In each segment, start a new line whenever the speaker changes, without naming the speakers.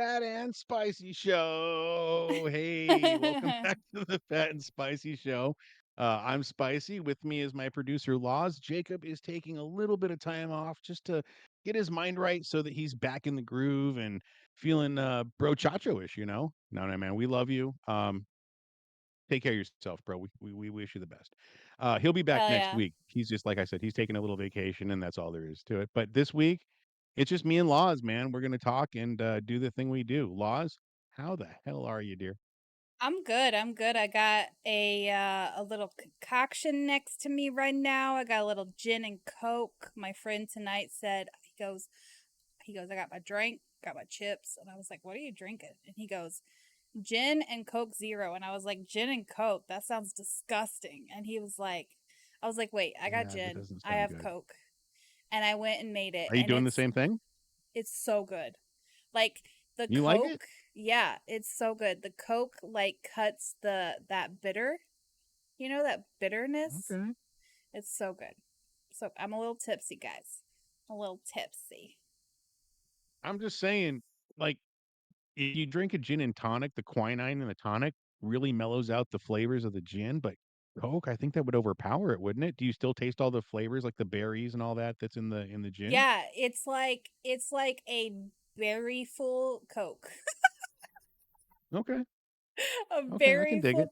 Fat and Spicy Show. Hey, welcome back to the Fat and Spicy Show. I'm Spicy. With me is my producer, Laws. Jacob is taking a little bit of time off just to get his mind right so that he's back in the groove and feeling brochacho-ish, you know? No, man, we love you. Take care of yourself, bro. We wish you the best. He'll be back
Hell
next
yeah.
week. He's just like I said, he's taking a little vacation, and that's all there is to it. But this week, it's just me and Laws, man. We're gonna talk and do the thing we do. Laws, how the hell are you, dear?
I'm good. I'm good. I got a little concoction next to me right now. I got a little gin and coke. My friend tonight said he goes, I got my drink, got my chips, and I was like, "What are you drinking?" And he goes, "Gin and Coke Zero." And I was like, "Gin and Coke? That sounds disgusting." And he was like, I was like, "Wait, I got
Yeah, that
gin.
doesn't
I
sound
have
good.
Coke." And I went and made it,
Are you
and
doing the same thing?
it's so good. Like the
You like it?
Coke, yeah, it's so good. The Coke like cuts that bitter, that bitterness.
Okay.
It's so good. So I'm a little tipsy, guys. A little tipsy.
I'm just saying, like, if you drink a gin and tonic, the quinine in the tonic really mellows out the flavors of the gin, but Coke, I think that would overpower it, wouldn't it? Do you still taste all the flavors like the berries and all that that's in the gin?
Yeah, it's like a very full Coke.
Okay.
a
Okay, I can
very
dig it.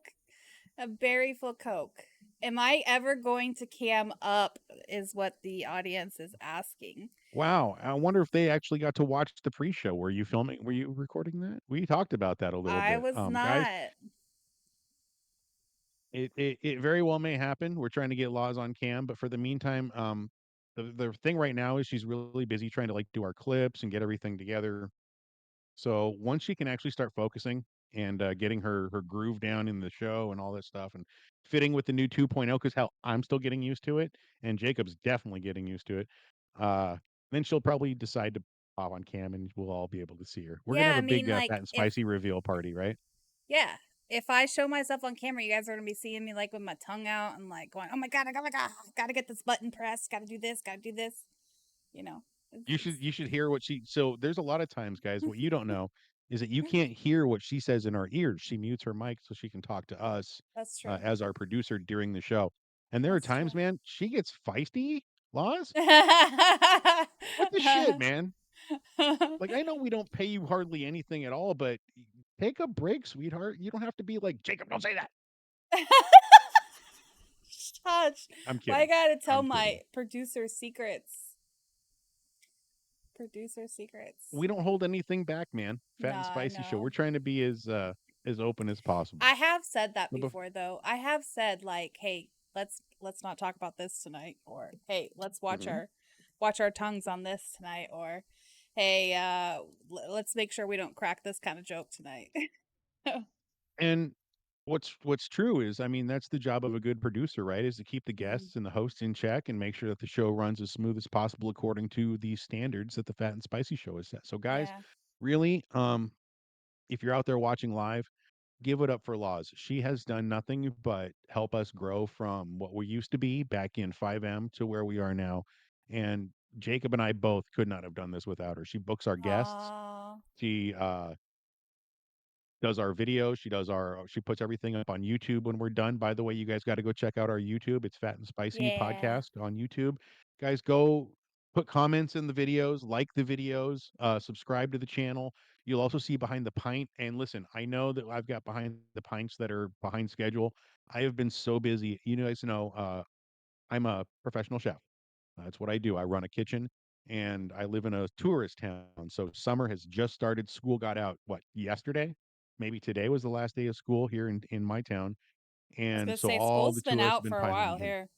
full a very full Coke. Am I ever going to cam up is what the audience is asking.
Wow, I wonder if they actually got to watch the pre-show. Were you filming? Were you recording that? We talked about that a little
I
bit.
was
Guys,
not.
it very well may happen. We're trying to get Laws on cam, but for the meantime, the thing right now is she's really busy trying to like do our clips and get everything together. So once she can actually start focusing and getting her groove down in the show and all that stuff and fitting with the new 2.0, because hell, I'm still getting used to it, and Jacob's definitely getting used to it. Uh, then she'll probably decide to pop on cam, and we'll all be able to see her. We're gonna
Yeah,
have
I
a big
mean,
fat
like,
and
if
spicy reveal party, right?
yeah, if I show myself on camera, you guys are gonna be seeing me like with my tongue out and like going, "Oh my god, gotta get this button pressed, gotta do this, gotta do this." You know, it's,
You should hear what she. So there's a lot of times, guys. What you don't
it's
know is that you can't hear what she says in our ears. She mutes her mic so she can talk to us
that's true.
as our producer during the show. And there are
That's
times,
true.
man, she gets feisty. Laws, what the shit, man? Like I know we don't pay you hardly anything at all, but take a break, sweetheart. You don't have to be like Jacob. Don't say that.
Shush.
I'm
Why I
kidding.
gotta tell
I'm
my
kidding.
producer secrets? Producer secrets.
We don't hold anything back, man. Fat and
Nah, I
spicy show. We're
know.
trying to be as open as possible.
I have said that
So
before though. I have said like, "Hey, let's not talk about this tonight," or "Hey, let's
Mhm.
watch our tongues on this tonight," or "Hey, let's make sure we don't crack this kind of joke tonight."
And what's true is, I mean, that's the job of a good producer, right? Is to keep the
Mm,
guests and the hosts in check and make sure that the show runs as smooth as possible according to the standards that the Fat and Spicy show is set. So, guys,
yeah.
really, if you're out there watching live, give it up for Laws. She has done nothing but help us grow from what we used to be back in 5M to where we are now. And Jacob and I both could not have done this without her. She books our guests.
Aw.
She does our videos. She puts everything up on YouTube when we're done. By the way, you guys got to go check out our YouTube. It's Fat and Spicy
Yeah.
Podcast on YouTube. Guys, go put comments in the videos, like the videos, subscribe to the channel. You'll also see behind the pint. And listen, I know that I've got behind the pints that are behind schedule. I have been so busy. You guys know I'm a professional chef. That's what I do. I run a kitchen and I live in a tourist town. So summer has just started. School got out, what, yesterday? Maybe today was the last day of school here in my town.
I was
And
gonna
so
say
all
school's
the
been
tourists have
out
been
for a
piling
while
in.
here.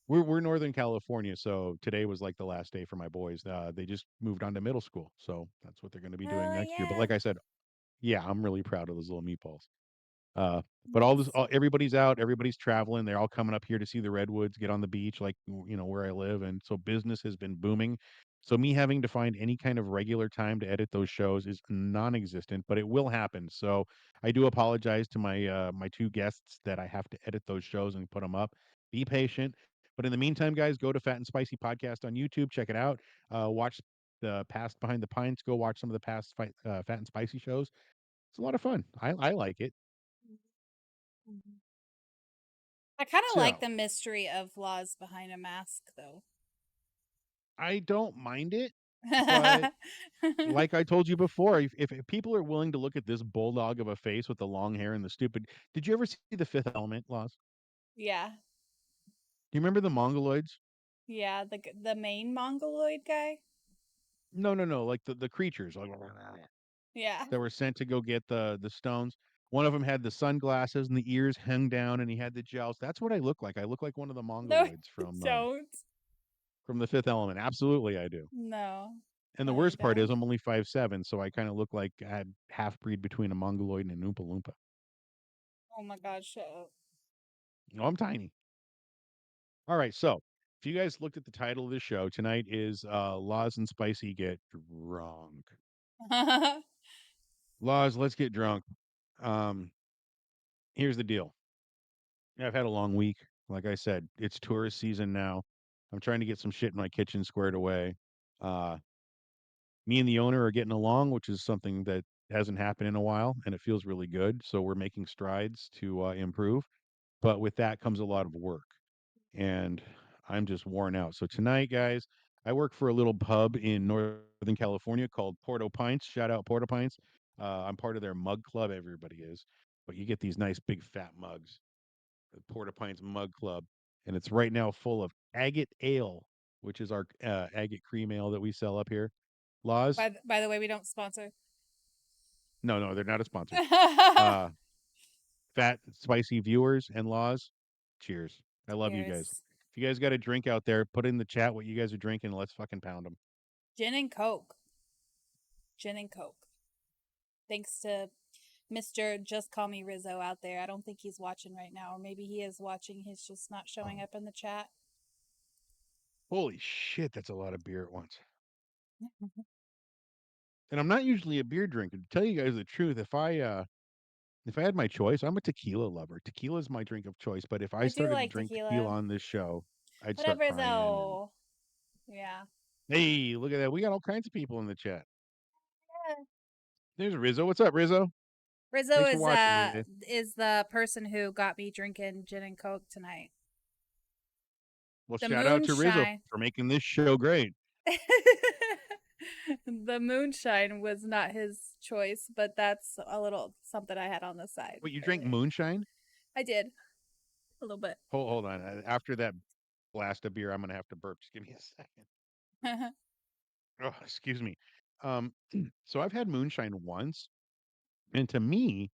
We're Northern California, so today was like the last day for my boys. They just moved on to middle school, so that's what they're going to be doing
Hell
next year. But
yeah.
like I said, yeah, I'm really proud of those little meatballs. Uh, but
Nice.
everybody's out, everybody's traveling. They're all coming up here to see the redwoods, get on the beach, like where I live, and so business has been booming. So me having to find any kind of regular time to edit those shows is non-existent, but it will happen. So I do apologize to my two guests that I have to edit those shows and put them up. Be patient. But in the meantime, guys, go to Fat and Spicy Podcast on YouTube, check it out. Watch the past behind the pines. Go watch some of the past Fat and Spicy shows. It's a lot of fun. I like it.
Mhm. I kind of like
So
the mystery of laws behind a mask, though.
I don't mind it, but like I told you before, if people are willing to look at this bulldog of a face with the long hair and the stupid, did you ever see the Fifth Element, Laws?
Yeah,
Do you remember the Mongoloids?
yeah. The main mongoloid guy.
No, no, no, like the creatures like,
Yeah.
that were sent to go get the stones. One of them had the sunglasses and the ears hung down, and he had the jowls. That's what I look like. I look like one of the
No,
Mongoloids
don't.
from the Fifth Element. Absolutely, I do.
No,
And the
no, you
worst part is
don't.
I'm only 5'7", so I kind of look like I had half breed between a Mongoloid and an Oompa Loompa.
Oh my God, shut up.
No, I'm tiny. All right, so if you guys looked at the title of the show, tonight is Laws and Spicy Get Drunk. Laws, let's get drunk. Um, Here's the deal. I've had a long week. Like I said, it's tourist season now. I'm trying to get some shit in my kitchen squared away. Uh, Me and the owner are getting along, which is something that hasn't happened in a while, and it feels really good. So we're making strides to improve. But with that comes a lot of work, and I'm just worn out. So tonight, guys, I work for a little pub in Northern California called Porto Pints. Shout out Porto Pints. I'm part of their mug club. Everybody is, but you get these nice big fat mugs, the Porta Pints Mug Club, and it's right now full of agate ale, which is our agate cream ale that we sell up here. Laws?
By the way, we don't sponsor.
No, no, they're not a sponsor. Uh, Fat, spicy viewers and Laws, cheers. I love you guys.
Cheers.
If you guys got a drink out there, put in the chat what you guys are drinking, and let's fucking pound them.
Gin and Coke. Gin and Coke. Thanks to Mr. Just Call Me Rizzo out there. I don't think he's watching right now, or maybe he is watching. He's just not showing up in the chat.
Holy shit, that's a lot of beer at once. And I'm not usually a beer drinker. To tell you guys the truth, if I had my choice, I'm a tequila lover. Tequila is my drink of choice. But if I
I do
started to
like
drink tequila
tequila.
on this show, I'd start
Whatever
crying. And
though. Yeah.
hey, look at that, we got all kinds of people in the chat. There's Rizzo. What's up, Rizzo?
Rizzo
Thanks for watching, Riz.
is the person who got me drinking gin and Coke tonight.
Well,
The
shout out to Rizzo
moonshine.
for making this show great.
The moonshine was not his choice, but that's a little something I had on the side,
Wait, you drank
apparently.
moonshine?
I did a little bit.
Hold on. After that blast of beer, I'm gonna have to burp. Just give me a second. Oh, excuse me. Um, so I've had moonshine once, and to me,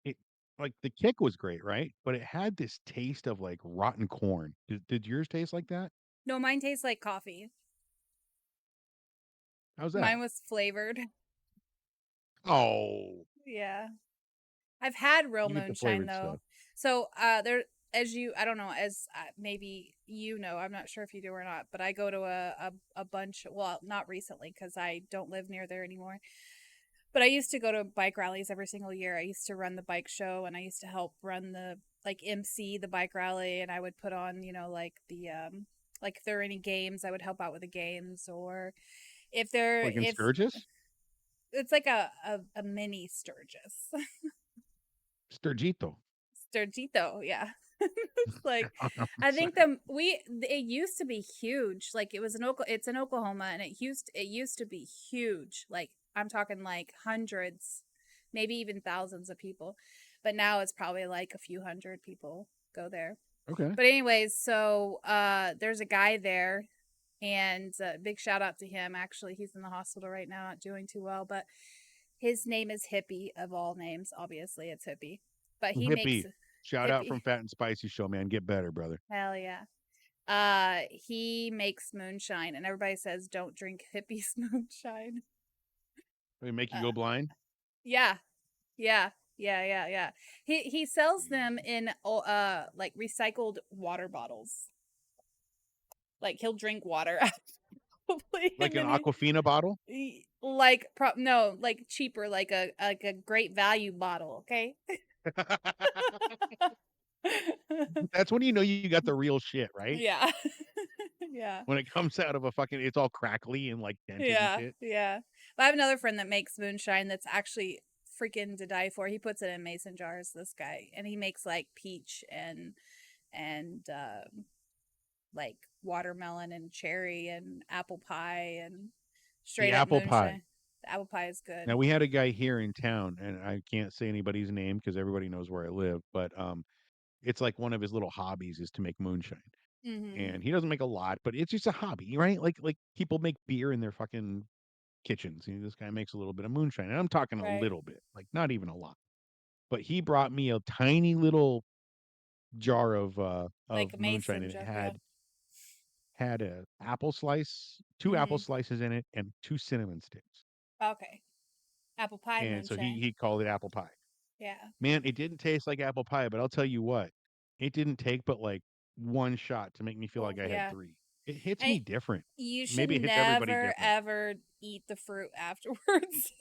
it like the kick was great, right? But it had this taste of like rotten corn. Did yours taste like that?
No, mine tastes like coffee.
How's that?
Mine was flavored.
Oh,
Yeah. I've had real
you get the
moonshine
flavored
though.
stuff.
So, there, as you, I don't know, as maybe you know, I'm not sure if you do or not, but I go to a bunch, well, not recently because I don't live near there anymore. But I used to go to bike rallies every single year. I used to run the bike show and I used to help run the, like, MC the bike rally, and I would put on, like like if there were any games, I would help out with the games, or
Like in
if
Sturgis,
it's like a mini Sturgis.
Sturgito.
Sturgito, yeah. Like,
I'm
I think
sorry.
it used to be huge. Like, it's in Oklahoma, and it used to be huge. Like, I'm talking like hundreds, maybe even thousands of people. But now it's probably like a few hundred people go there.
Okay.
But anyways, so there's a guy there, and big shout out to him. Actually, he's in the hospital right now, not doing too well, but his name is Hippie, of all names. Obviously, it's Hippie. But he makes
Hippie. Shout out
Hippie.
from Fat and Spicy Show, man. Get better, brother.
Hell yeah. He makes moonshine, and everybody says don't drink Hippie's moonshine.
They make you
Uh,
go blind.
yeah, yeah, yeah. He sells them in like recycled water bottles. Like, he'll drink water probably,
Like
and
an
then
Aquafina bottle.
like no, like cheaper, like a great value bottle. Okay.
That's when you know you got the real shit, right?
Yeah. Yeah.
when it comes out of a fucking, it's all crackly and like dented and
Yeah.
shit.
Yeah. But I have another friend that makes moonshine that's actually freaking to die for. He puts it in mason jars, this guy, and he makes like peach and like watermelon and cherry and apple pie and
The
straight up
apple pie.
moonshine. The apple pie is good.
Now we had a guy here in town, and I can't say anybody's name because everybody knows where I live, but it's like one of his little hobbies is to make moonshine.
Mhm.
And he doesn't make a lot, but it's just a hobby, right? Like people make beer in their fucking kitchens. You know, this guy makes a little bit of moonshine, and I'm talking a
Right.
little bit, like not even a lot. But he brought me a tiny little jar
Like
of
a
moonshine,
mason
and it
jar. Yeah.
had a apple slice, two apple
Mhm.
slices in it, and two cinnamon sticks.
Okay. Apple pie
And so
moonshine.
he called it apple pie.
Yeah.
Man, it didn't taste like apple pie, but I'll tell you what, it didn't take but like one shot to make me feel
Well,
like I had
yeah.
three. It hits
And
me different.
you should
Maybe it hits everybody
never
different.
ever eat the fruit afterwards.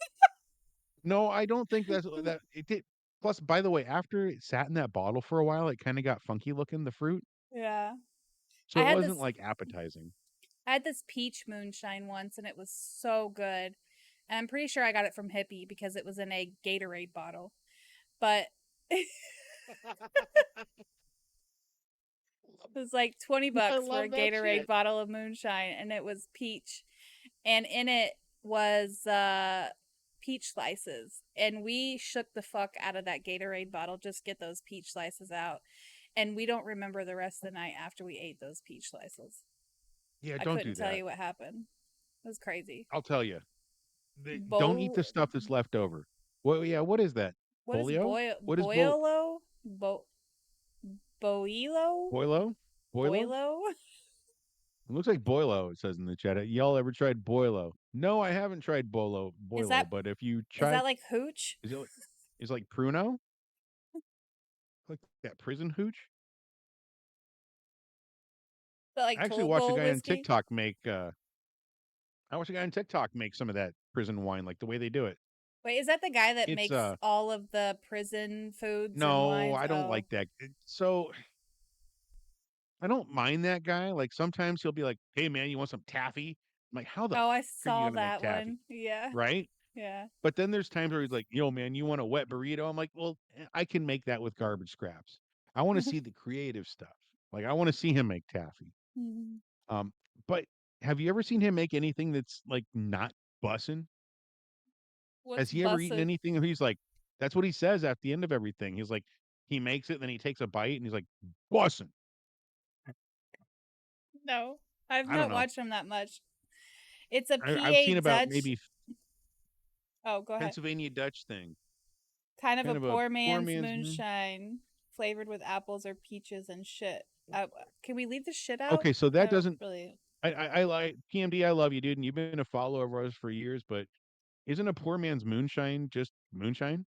No, I don't think that's that it did. Plus, by the way, after it sat in that bottle for a while, it kind of got funky looking, the fruit.
Yeah.
So
I
it
had
wasn't
this
like appetizing.
I had this peach moonshine once and it was so good. And I'm pretty sure I got it from Hippie because it was in a Gatorade bottle. But it was like 20
I
bucks for a
love that
Gatorade
shit.
bottle of moonshine and it was peach and in it was peach slices and we shook the fuck out of that Gatorade bottle just get those peach slices out and we don't remember the rest of the night after we ate those peach slices.
Yeah,
I
don't
couldn't
do
tell
that.
you what happened. It was crazy.
I'll tell you. Don't eat
Bo
the stuff that's left over. Well, yeah, what is that?
what is
Polio? What is
boilo? Boilo?
boilo? Boilo?
Boilo?
It looks like boilo. It says in the chat. Y'all ever tried boilo? No, I haven't tried
Is
boilo.
that
But if you
is
try,
that like hooch?
is it is it like pruno? Like that prison hooch?
Is that like
I actually
Tall
watched a
Goal
guy on
whiskey?
TikTok make. I watched a guy on TikTok make some of that prison wine, like the way they do it.
Wait, is that the guy that
It's
makes all of the prison foods and
no,
wines?
I don't
Oh.
like that. So I don't mind that guy. Like sometimes he'll be like, "Hey man, you want some taffy?" I'm like, "How the
Oh, I
are you
saw
gonna make
that
taffy?"
one. Yeah.
Right?
Yeah.
But then there's times where he's like, "Yo man, you want a wet burrito?" I'm like, "Well, I can make that with garbage scraps." I want to see the creative stuff. Like I want to see him make taffy.
Mhm.
Um, but have you ever seen him make anything that's like not bussin'? Has
What's
he ever eaten
bussin'?
anything where he's like, that's what he says at the end of everything. He's like, he makes it, then he takes a bite, and he's like, bussin'.
No. I've
I don't
not
know.
watched him that much. It's a
I've
PA
seen about
Dutch.
maybe
Oh, go ahead.
Pennsylvania Dutch thing,
Kind of a
kind of a
poor
poor
man's
man's.
moonshine flavored with apples or peaches and shit. Can we leave the shit out?
Okay, so
I
that
don't
doesn't.
really.
I like PMD. I love you, dude, and you've been a follower of ours for years. But isn't a poor man's moonshine just moonshine?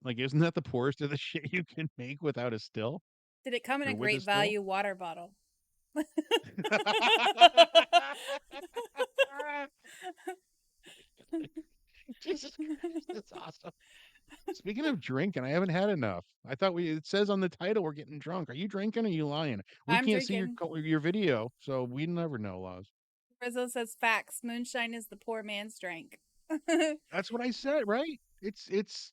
Like, isn't that the poorest of the shit you can make without a still
Did it come in
or
a
with a
great
still?
value water bottle?
Jesus Christ, that's awesome. Speaking of drinking, I haven't had enough. I thought it says on the title we're getting drunk. Are you drinking or are you lying? We
I'm
can't see
drinking.
your video, so we never know, Laws.
Rizzo says facts. Moonshine is the poor man's drink.
That's what I said, right? It's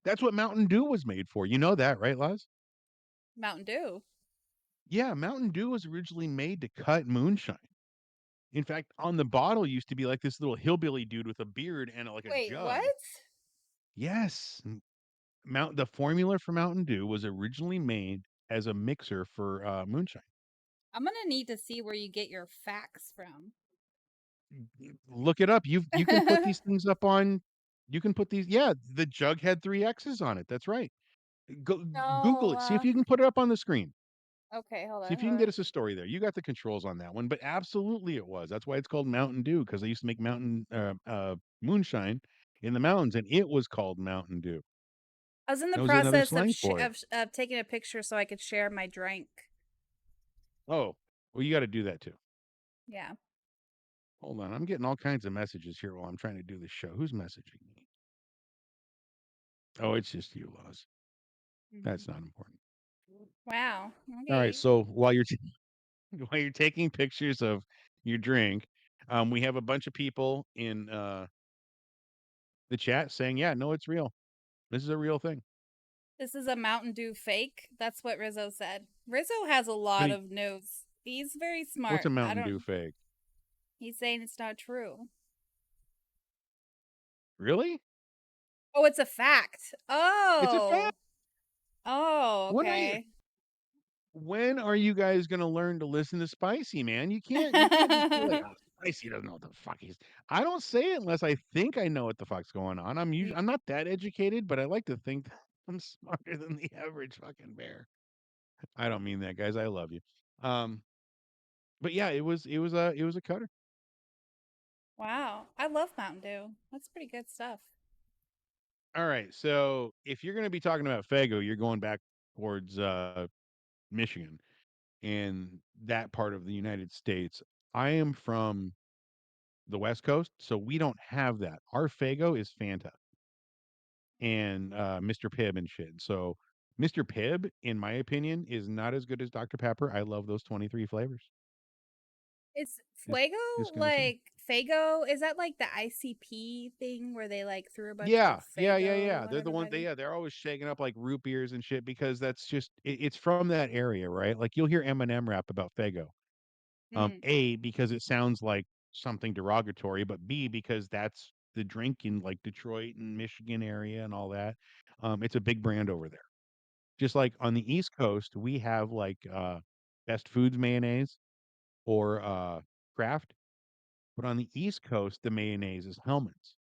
that's what Mountain Dew was made for. You know that, right, Laws?
Mountain Dew.
Yeah, Mountain Dew was originally made to cut moonshine. In fact, on the bottle used to be like this little hillbilly dude with a beard and like a
Wait, what?
jug. Yes, the formula for Mountain Dew was originally made as a mixer for moonshine.
I'm gonna need to see where you get your facts from.
Look it up. You can put these things up on. You can put these. Yeah, the jug had three X's on it. That's right. Go Google
No.
it. See if you can put it up on the screen.
Okay, hold
See
on,
if you
hold
can get
on.
us a story there. You got the controls on that one, but absolutely it was. That's why it's called Mountain Dew because they used to make mountain moonshine in the mountains, and it was called Mountain Dew.
I was in the
That was another
process
slang for it.
of taking a picture so I could share my drink.
Oh, well, you got to do that too.
Yeah.
Hold on, I'm getting all kinds of messages here while I'm trying to do this show. Who's messaging me? Oh, it's just you, Laws.
Mhm.
That's not important.
Wow.
All right,
Okay.
so while you're while you're taking pictures of your drink, we have a bunch of people in the chat saying, "Yeah, no, it's real. This is a real thing."
This is a Mountain Dew fake. That's what Rizzo said. Rizzo has a
But
lot of news. He's very
what's
smart.
a
I
Mountain Dew
don't.
fake?
He's saying it's not true.
Really?
Oh, it's a fact.
It's a fact.
Oh. Oh,
When are you?
okay.
When are you guys gonna learn to listen to Spicy, man? You can't just be like, "Oh, Spicy doesn't know what the fuck he's." I don't say it unless I think I know what the fuck's going on. I'm not that educated, but I like to think that I'm smarter than the average fucking bear. I don't mean that, guys. I love you. Um, but yeah, it was a cutter.
Wow. I love Mountain Dew. That's pretty good stuff.
All right, so if you're gonna be talking about Fago, you're going back towards Michigan and that part of the United States. I am from the West Coast, so we don't have that. Our Fago is Fanta and Mr. Pibb and shit. So Mr. Pibb, in my opinion, is not as good as Dr. Pepper. I love those 23 flavors.
Is
Just
Fuego
just gonna say.
like Fago? Is that like the ICP thing where they like threw a bunch of
Yeah, yeah, yeah,
Fago
yeah.
on
They're the ones.
everybody?
They're always shaking up like root beers and shit because that's just it's from that area, right? Like you'll hear Eminem rap about Fago.
Mm.
A, because it sounds like something derogatory, but B, because that's the drink in like Detroit and Michigan area and all that. It's a big brand over there. Just like on the East Coast, we have like Best Foods mayonnaise or Kraft, but on the East Coast, the mayonnaise is Hellman's.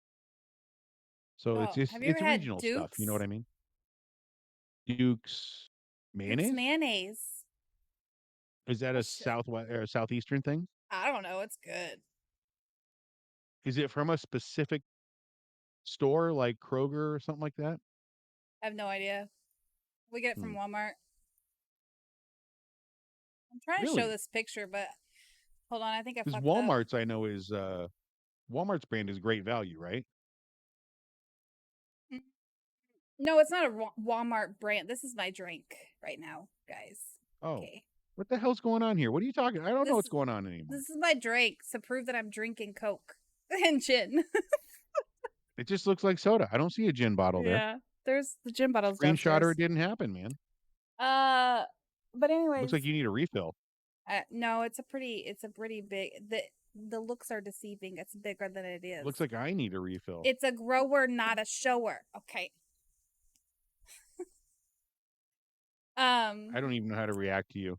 So it's
Oh,
just
have you ever
it's
had
regional stuff. You know what
Duke's?
I mean? Duke's
Duke's
mayonnaise?
mayonnaise.
Is that
I
a
sh-
southwest or southeastern thing?
I don't know. It's good.
Is it from a specific store like Kroger or something like that?
I have no idea. We get it from
Hmm.
Walmart. I'm trying to show
Really?
this picture, but hold on. I think I
Because
fucked up.
Walmart's I know is Walmart's brand is Great Value, right?
Mm. No, it's not a Walmart brand. This is my drink right now, guys.
Oh,
Okay.
what the hell's going on here? What are you talking? I don't know
This
what's going on anymore.
this is my drink to prove that I'm drinking Coke and gin.
It just looks like soda. I don't see a gin bottle there.
Yeah. There's the gin bottles
Screenshot or
downstairs.
it didn't happen, man.
Uh, but
Looks
anyways,
like you need a refill.
no, it's a pretty big. The looks are deceiving. It's bigger than it
Looks
is.
like I need a refill.
It's a grower, not a shower. Okay. Um,
I don't even know how to react to you.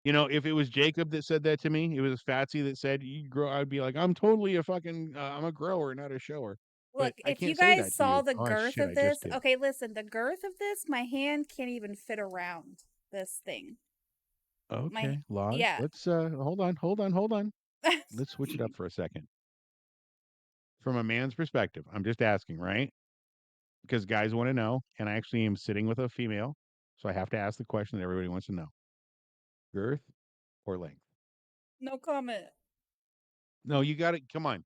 You know, if it was Jacob that said that to me, it was Fatsy that said you grow. I'd be like, I'm totally a fucking, I'm a grower, not a shower. But
look,
I
if you
can't say
guys
that to
saw
you.
the
Oh
girth
shit,
of
I just
this,
did.
okay, listen, the girth of this, my hand can't even fit around this thing. My
Okay, Laws.
yeah.
Let's hold on. Let's switch it up for a second. From a man's perspective, I'm just asking, right? Because guys want to know, and I actually am sitting with a female, so I have to ask the question that everybody wants to know: girth or length?
No comment.
No, you got it. Come on,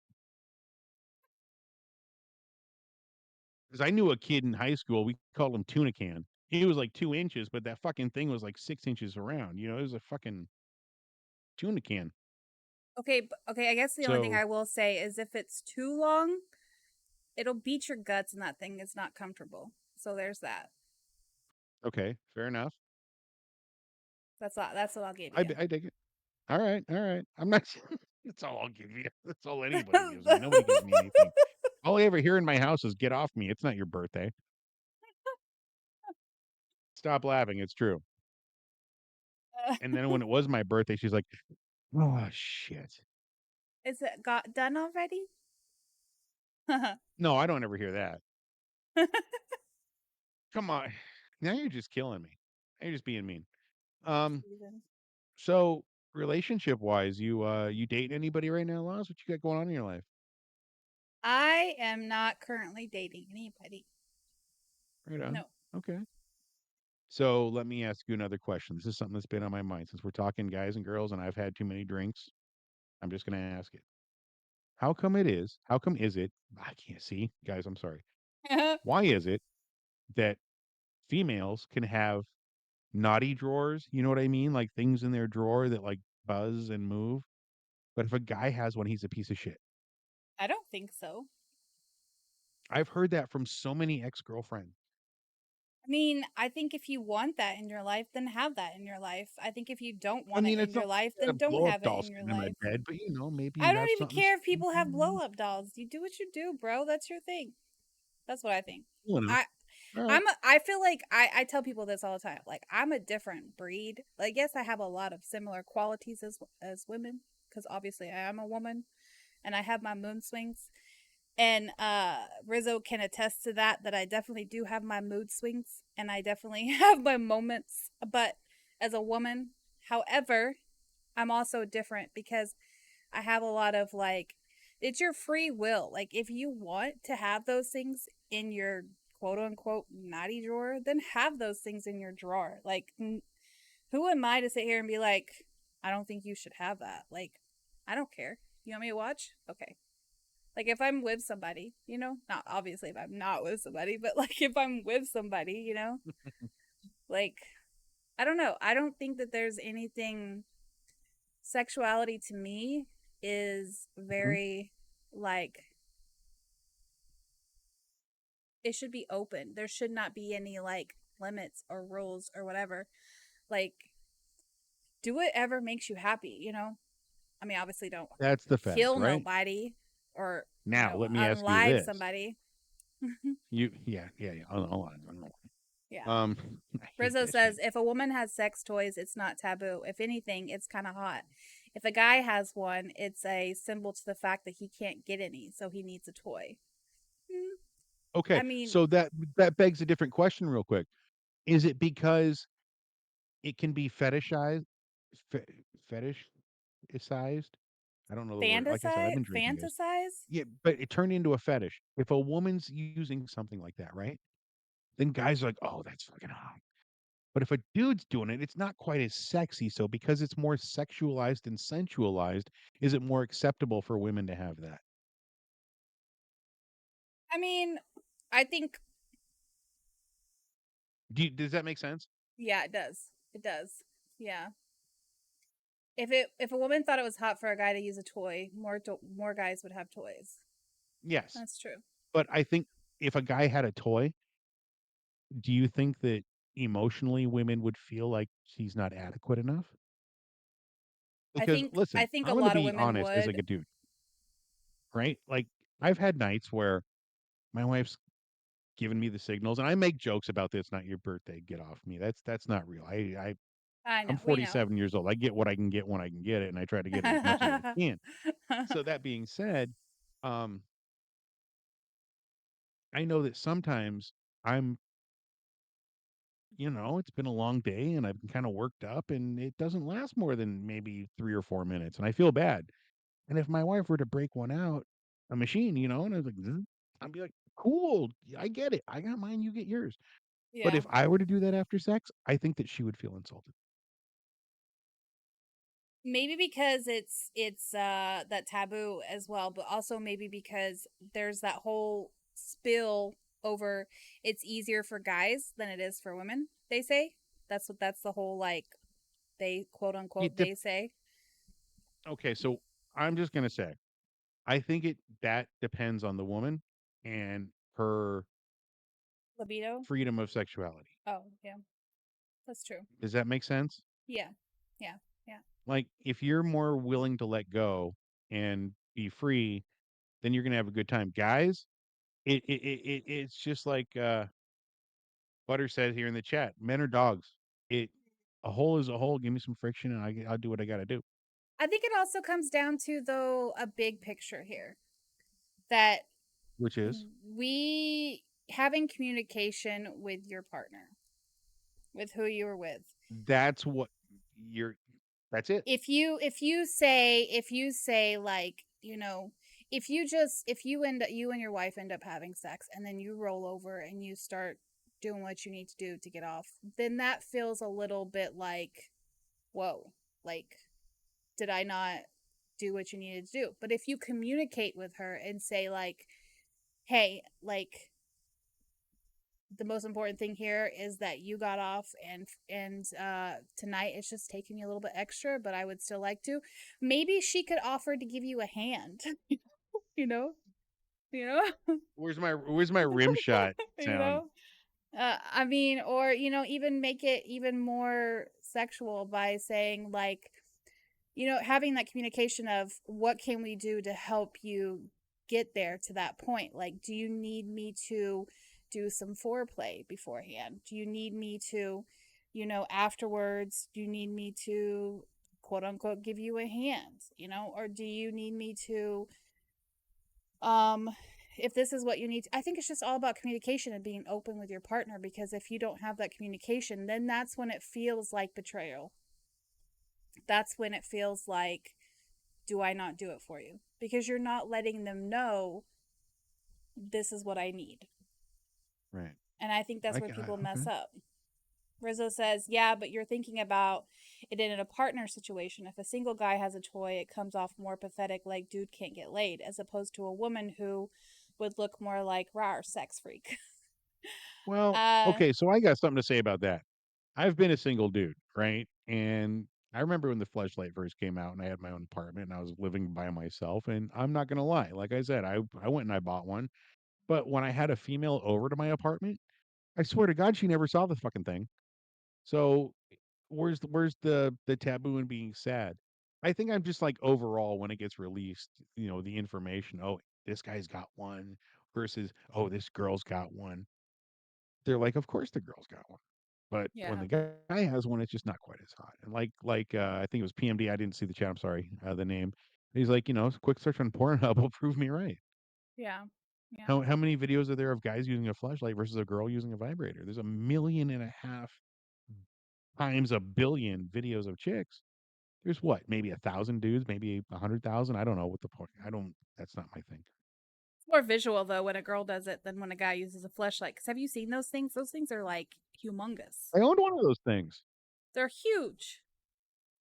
because I knew a kid in high school. We called him tuna can. He was like 2 inches, but that fucking thing was like 6 inches around. You know, it was a fucking tuna can.
Okay, okay, I guess the only thing
So
I will say is if it's too long, it'll beat your guts and that thing is not comfortable. So there's that.
okay, fair enough.
That's what I'll give you.
I dig it. All right. I'm not. That's all I'll give you. That's all anybody gives me. Nobody gives me anything. All I ever hear in my house is "Get off me." It's not your birthday. Stop laughing. It's true. And then when it was my birthday, she's like, "Oh shit."
Is it got done already?
No, I don't ever hear that. Come on. Now you're just killing me. Now you're just being mean. Um,
Steven.
so relationship wise, you dating anybody right now, Loz? What you got going on in your life?
I am not currently dating anybody.
Right on.
No.
Okay. So let me ask you another question. This is something that's been on my mind since we're talking guys and girls and I've had too many drinks. I'm just gonna ask it. How come is it I can't see, guys, I'm sorry. Why is it that females can have naughty drawers, you know what I mean? Like things in their drawer that like buzz and move. But if a guy has one, he's a piece of shit.
I don't think so.
I've heard that from so many ex-girlfriends.
I mean, I think if you want that in your life, then have that in your life. I think if you don't
I
want it
mean,
in
it's
your
not
life,
like I
then
got a
don't
blow-up
have it
doll
in your
sitting in my
life.
bed, but, maybe
I
you
don't
have
even
something
care if
sweet
people have
and
blow up dolls. You do what you do, bro. That's your thing. That's what I think.
cool enough.
I
Alright.
I feel like I tell people this all the time. Like I'm a different breed. Like yes, I have a lot of similar qualities as women because obviously I am a woman and I have my mood swings. And Rizzo can attest to that I definitely do have my mood swings and I definitely have my moments, but as a woman, however, I'm also different because I have a lot of like it's your free will. Like if you want to have those things in your quote unquote naughty drawer, then have those things in your drawer. Like who am I to sit here and be like, I don't think you should have that. Like I don't care. You want me to watch? Okay. Like if I'm with somebody, not obviously if I'm not with somebody, but like if I'm with somebody, like I don't know. I don't think that there's anything sexuality to me is
Mhm.
very like it should be open. There should not be any like limits or rules or whatever. Like do whatever makes you happy. I mean, obviously don't
That's the fact,
kill
right?
nobody or,
Now, let me ask you
unlive
this.
somebody.
Yeah. Hold on.
Yeah.
Um, I hate
Rizzo
that
says
shit.
if a woman has sex toys, it's not taboo. If anything, it's kind of hot. If a guy has one, it's a symbol to the fact that he can't get any, so he needs a toy. Hmm,
Okay,
I mean,
so that begs a different question real quick. Is it because it can be fetishized fe fetishized? I don't know the word. Like I said, I've been drinking, guys.
fantasize.
Yeah, but it turned into a fetish. If a woman's using something like that, right? Then guys are like, "Oh, that's fucking hot." But if a dude's doing it, it's not quite as sexy, so because it's more sexualized and sensualized, is it more acceptable for women to have that?
I mean, I think
Does that make sense?
yeah, it does. It does. Yeah. If a woman thought it was hot for a guy to use a toy, more guys would have toys.
Yes.
That's true.
But I think if a guy had a toy, do you think that emotionally women would feel like he's not adequate enough?
I
Because
think I
listen,
think a
I'm gonna
lot of
be
women
honest as
would.
like a dude, right? Like I've had nights where my wife's given me the signals and I make jokes about this, not your birthday, get off me. That's not real.
I know.
I'm
We know.
47 years old. I get what I can get when I can get it, and I try to get it as much as I can. So that being said, um, I know that sometimes I'm it's been a long day and I've been kind of worked up and it doesn't last more than maybe 3 or 4 minutes. And I feel bad. And if my wife were to break one out, a machine, and I was like, "Zzz," I'd be like, cool, I get it. I got mine, you get yours. But
Yeah.
if I were to do that after sex, I think that she would feel insulted.
Maybe because it's that taboo as well, but also maybe because there's that whole spill over it's easier for guys than it is for women, they say. That's the whole like they quote unquote
It dep
they say.
Okay, so I'm just gonna say, I think that depends on the woman and her
Libido.
freedom of sexuality.
Oh, yeah. That's true.
Does that make sense?
Yeah. Yeah. Yeah.
Like, if you're more willing to let go and be free, then you're gonna have a good time. Guys, it's just like Butter said here in the chat. Men are dogs. It A hole is a hole. Give me some friction, and I'll do what I got to do.
I think it also comes down to though a big picture here that
Which is
we having communication with your partner, with who you were with.
that's what you're. That's it.
If you say like, if you and your wife end up having sex and then you roll over and you start doing what you need to do to get off, then that feels a little bit like, whoa, like did I not do what you needed to do? But if you communicate with her and say like, hey, like the most important thing here is that you got off, and tonight it's just taking you a little bit extra, but I would still like to. Maybe she could offer to give you a hand, you know? You know?
Where's my rim shot
You
sound?
know? I mean, or, even make it even more sexual by saying, like, having that communication of what can we do to help you get there to that point? Like, do you need me to do some foreplay beforehand? Do you need me to, afterwards, do you need me to quote unquote give you a hand, or do you need me to, um, if this is what you need I think it's just all about communication and being open with your partner, because if you don't have that communication, then that's when it feels like betrayal. That's when it feels like, do I not do it for you? Because you're not letting them know this is what I need.
Right.
And I think that's where people mess
Okay.
up. Rizzo says, yeah, but you're thinking about it in a partner situation. If a single guy has a toy, it comes off more pathetic, like dude can't get laid, as opposed to a woman who would look more like rar sex freak.
Well,
uh
okay, so I got something to say about that. I've been a single dude, right? And I remember when the flashlight first came out and I had my own apartment and I was living by myself. And I'm not gonna lie, like I said, I went and I bought one. But when I had a female over to my apartment, I swear to God, she never saw the fucking thing. So where's the taboo in being sad? I think I'm just like overall when it gets released, the information, oh, this guy's got one versus oh, this girl's got one. They're like, of course the girl's got one. But when
yeah.
the guy has one, it's just not quite as hot. And I think it was PMD. I didn't see the chat. I'm sorry, the name. He's like, quick search on Pornhub will prove me right.
Yeah. Yeah.
How many videos are there of guys using a flashlight versus a girl using a vibrator? There's 1.5 million times a billion videos of chicks. There's what, maybe 1,000 dudes, maybe 100,000. I don't know what the point. I don't. That's not my thing.
It's more visual though when a girl does it than when a guy uses a flashlight. Because have you seen those things? Those things are like humongous.
I owned one of those things.
They're huge.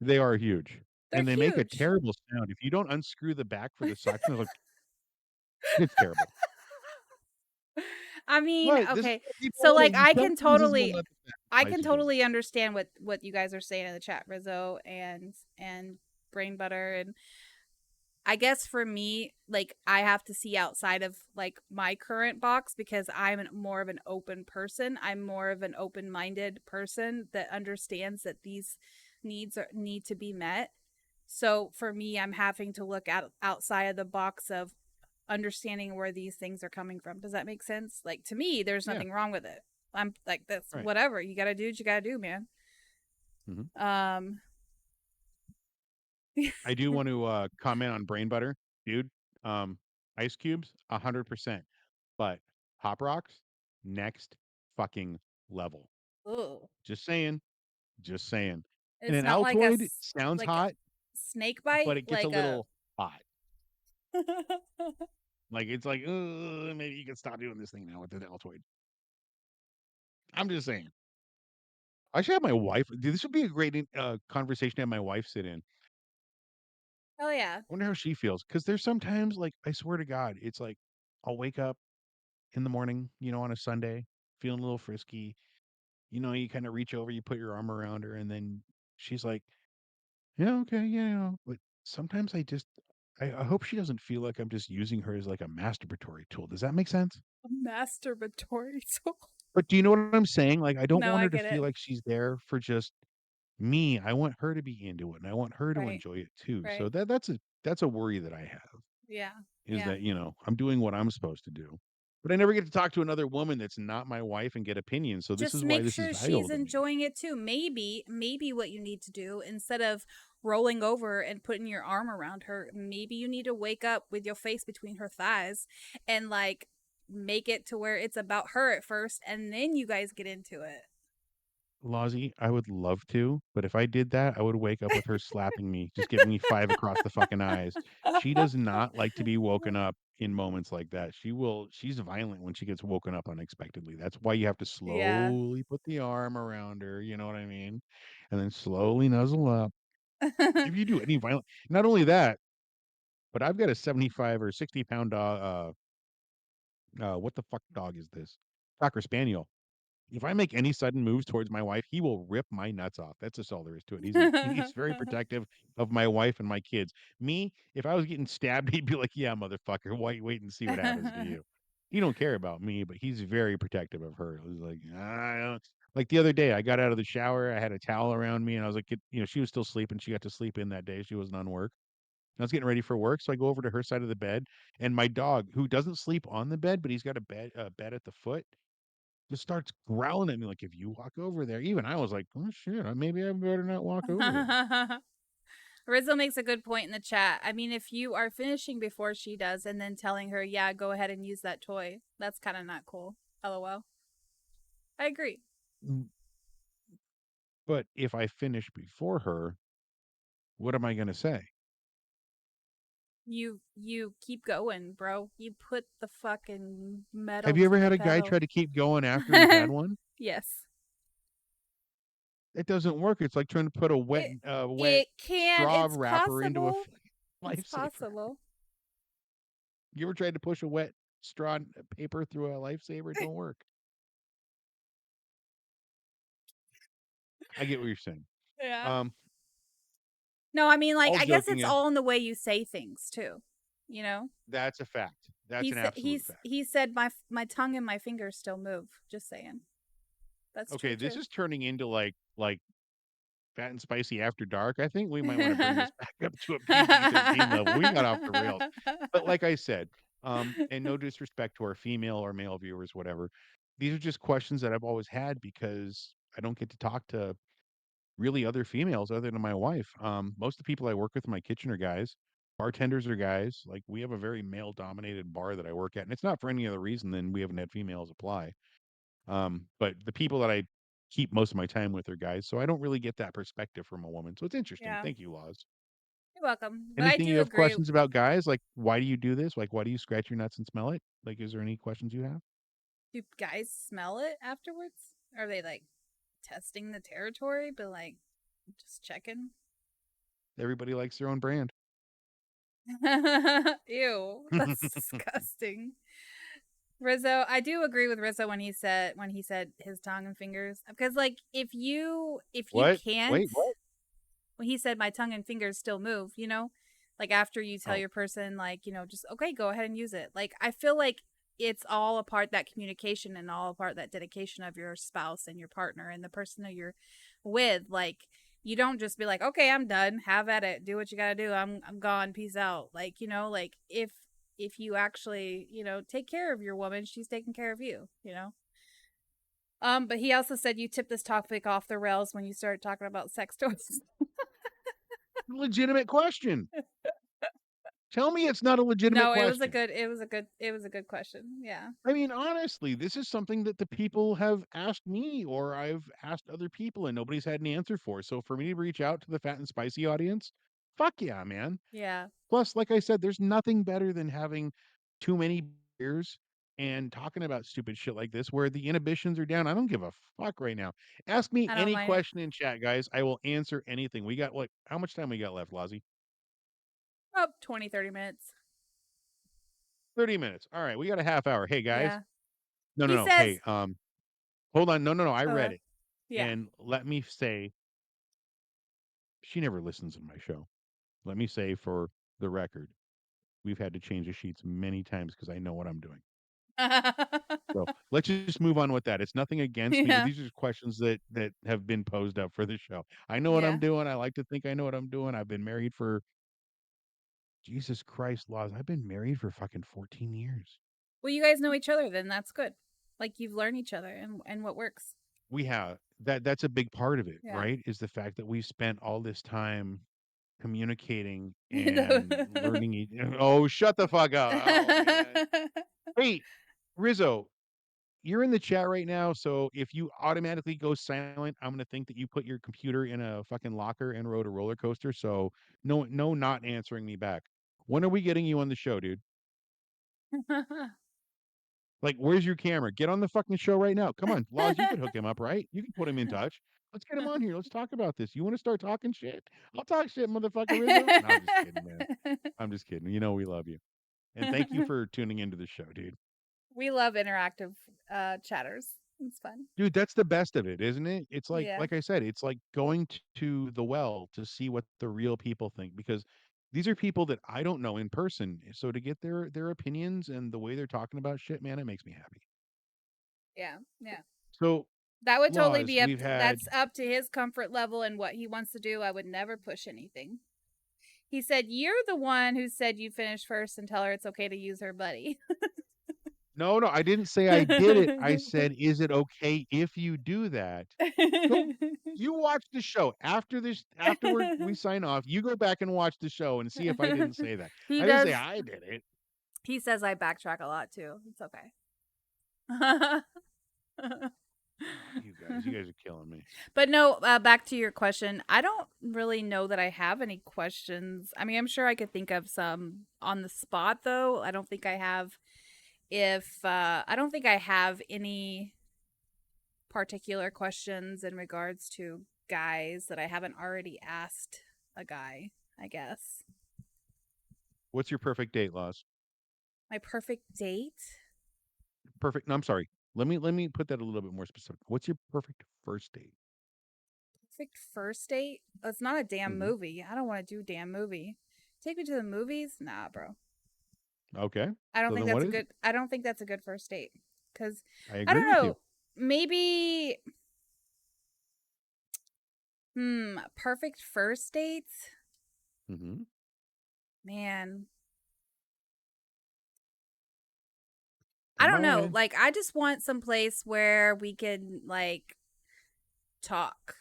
They are huge,
They're
and they make a
huge.
terrible sound if you don't unscrew the back for the suction. Like it's terrible.
I mean,
What? This is
okay.
what people
So, like,
want. You sometimes this is what not the
I can
messages.
totally understand what you guys are saying in the chat, Rizzo and Brain Butter. And I guess for me, like, I have to see outside of like my current box, because more of an open person. I'm more of an open-minded person that understands that these need to be met. So for me, I'm having to look outside of the box of understanding where these things are coming from. Does that make sense? Like, to me, there's
Yeah,
nothing wrong with it. I'm like, that's
right.
whatever. You gotta do what you gotta do, man.
Mhm.
Um
I do want to comment on Brain Butter, dude. Ice cubes, 100%, but Pop Rocks, next fucking level.
Ooh.
Just saying, just saying. And
It's
an
not
Altoid sounds
like a
hot,
snake
but
bite,
it gets a
like a
little hot. Like it's like, maybe you can stop doing this thing now with the Altoid. I'm just saying. I should have my wife. Dude, this would be a great conversation to have my wife sit in.
Hell yeah.
I wonder how she feels because there's sometimes like I swear to God, it's like I'll wake up in the morning, on a Sunday, feeling a little frisky. You kind of reach over, you put your arm around her, and then she's like, "Yeah, okay, yeah." But sometimes I hope she doesn't feel like I'm just using her as like a masturbatory tool. Does that make sense?
A masturbatory tool.
But do you know what I'm saying? Like, I don't
No,
want
I
her to
get
feel
it.
like she's there for just me. I want her to be into it, and I want her to
Right.
enjoy it too. So
Right.
that's a worry that I have.
Yeah.
Is
Yeah.
that, I'm doing what I'm supposed to do. But I never get to talk to another woman that's not my wife and get opinions, so this
Just
is why
make
this is
sure
valuable
she's
to me.
enjoying it too. Maybe what you need to do, instead of rolling over and putting your arm around her, maybe you need to wake up with your face between her thighs and, like, make it to where it's about her at first, and then you guys get into it.
Lozzie, I would love to, but if I did that, I would wake up with her slapping me, just giving me 5 across the fucking eyes. She does not like to be woken up in moments like that. She's violent when she gets woken up unexpectedly. That's why you have to
Yeah.
slowly put the arm around her, you know what I mean? And then slowly nuzzle up. If you do any violent, not only that, but I've got a 75 or 60 pound dog. What the fuck dog is this? Cocker Spaniel. If I make any sudden moves towards my wife, he will rip my nuts off. That's just all there is to it. He's very protective of my wife and my kids. Me, if I was getting stabbed, he'd be like, "Yeah, motherfucker, wait and see what happens to you." He don't care about me, but he's very protective of her. It was like, I don't like the other day, I got out of the shower, I had a towel around me, and I was like, she was still sleeping. She got to sleep in that day. She wasn't on work. I was getting ready for work, so I go over to her side of the bed, and my dog, who doesn't sleep on the bed, but he's got a bed at the foot, just starts growling at me like, "If you walk over there," even I was like, "Oh shit, maybe I better not walk over there."
Rizzo makes a good point in the chat. I mean, if you are finishing before she does and then telling her, yeah, go ahead and use that toy, that's kind of not cool. LOL. I agree.
Mm, but if I finish before her, what am I gonna say?
You keep going, bro. You put the fucking
Have
metal
you
to
ever
the
had a guy
pedal.
try to keep going after he's had one?
Yes.
It doesn't work. It's like trying to put a
It
wet
it can.
straw
It's
wrapper into a
possible. It's
lifesaver.
possible.
You ever tried to push a wet straw paper through a lifesaver? It don't work. I get what you're saying.
Yeah.
Um,
No, I mean, like,
all
I guess
joking
it's all in the way you say things too. You know.
that's a fact. That's
He
an
said
absolute fact.
he said my tongue and my fingers still move. Just saying. That's true
Okay, this
too.
is turning into like Fat and Spicy After Dark. I think we might want to bring this back up to a PG-13 level. We got off the rails. But like I said, and no disrespect to our female or male viewers, whatever. These are just questions that I've always had because I don't get to talk to really other females other than my wife. Most of the people I work with in my kitchen are guys. Bartenders are guys. Like we have a very male dominated bar that I work at, and it's not for any other reason than we haven't had females apply. But the people that I keep most of my time with are guys, so I don't really get that perspective from a woman. So it's interesting.
Yeah.
Thank you, Laws.
You're welcome. But I
Anything you
do
have
agree.
questions about guys? Like, why do you do this? Like, why do you scratch your nuts and smell it? Like, is there any questions you have?
Do guys smell it afterwards? Are they like testing the territory, but like just checking?
Everybody likes their own brand.
Ew, that's disgusting. Rizzo, I do agree with Rizzo when he said his tongue and fingers because like if you
What?
can't
Wait, what?
when he said my tongue and fingers still move, like after you tell
Oh,
your person like, just okay, go ahead and use it. Like I feel like it's all a part that communication and all a part that dedication of your spouse and your partner and the person that you're with. Like you don't just be like, okay, I'm done. Have at it. Do what you gotta do. I'm gone. Peace out. Like, like if you actually, take care of your woman, she's taking care of you. But he also said you tip this topic off the rails when you start talking about sex toys.
legitimate question. Tell me it's not a legitimate
No, it was a
question.
good it was a good question. Yeah.
I mean, honestly, this is something that the people have asked me or I've asked other people and nobody's had an answer for. So for me to reach out to the Fat and Spicy audience, fuck yeah, man.
Yeah.
Plus, like I said, there's nothing better than having too many beers and talking about stupid shit like this where the inhibitions are down. I don't give a fuck right now. Ask me
I don't
any
mind it.
question in chat, guys. I will answer anything. We got like how much time we got left, Lozzie?
Oh, 20, 30 minutes.
30 minutes. All right, we got a half hour. Hey guys.
Yeah.
No, no,
He
no. Hey,
says,
hold on. No, no, no. I read
okay.
it.
Yeah.
And let me say, she never listens to my show. Let me say for the record, we've had to change the sheets many times because I know what I'm doing. So let's just move on with that. It's nothing against me.
Yeah.
These are questions that have been posed up for the show. I know what I'm
Yeah.
doing. I like to think I know what I'm doing. I've been married for Jesus Christ, laws. I've been married for fucking 14 years.
Well, you guys know each other then. That's good. Like you've learned each other and what works.
We have that's a big part of it,
Yeah.
right? Is the fact that we spent all this time communicating and learning. Oh, shut the fuck up! Oh man. Hey, Rizzo, you're in the chat right now, so if you automatically go silent, I'm gonna think that you put your computer in a fucking locker and rode a roller coaster. So no, no, not answering me back. When are we getting you on the show, dude? Like, where's your camera? Get on the fucking show right now. Come on, Laws, you could hook him up, right? You can put him in touch. Let's get him on here. Let's talk about this. You want to start talking shit? I'll talk shit, motherfucker, Rizzo. No, I'm just kidding, man. I'm just kidding. You know we love you, and thank you for tuning into the show, dude.
We love interactive chatters. It's fun.
Dude, that's the best of it, isn't it? It's
Yeah.
like I said, it's like going to the well to see what the real people think because these are people that I don't know in person. So to get their opinions and the way they're talking about shit, man, it makes me happy.
Yeah. Yeah.
So,
That would totally
Laws,
be up
we've
to,
had
that's up to his comfort level and what he wants to do. I would never push anything. He said, "You're the one who said you finished first and tell her it's okay to use her buddy."
No, no, I didn't say I did it. I said, "Is it okay if you do that?" Go you watch the show. After we sign off, you go back and watch the show and see if I didn't say that.
He
I didn't say
does.
I did it.
He says I backtrack a lot too. It's okay.
You guys are killing me.
But no, back to your question. I don't really know that I have any questions. I mean, I'm sure I could think of some on the spot, though. I don't think I have. If I don't think I have any particular questions in regards to guys that I haven't already asked a guy. I guess
What's your perfect date, Laws?
my perfect date.
Perfect. No, I'm sorry. Let me put that a little bit more specific. What's your perfect first date?
Perfect first date. Oh, it's not a damn
Mhm.
movie. I don't want to do a damn movie. Take me to the movies? Nah, bro.
Okay.
I don't
So
think
then
that's
what
a
is it?
good. I don't think that's a good first date. Cause
I
I
agree
don't
with you.
know. Maybe. Perfect first dates.
Mhm.
Man, I
Come
don't know.
on.
Like, I just want some place where we can like talk.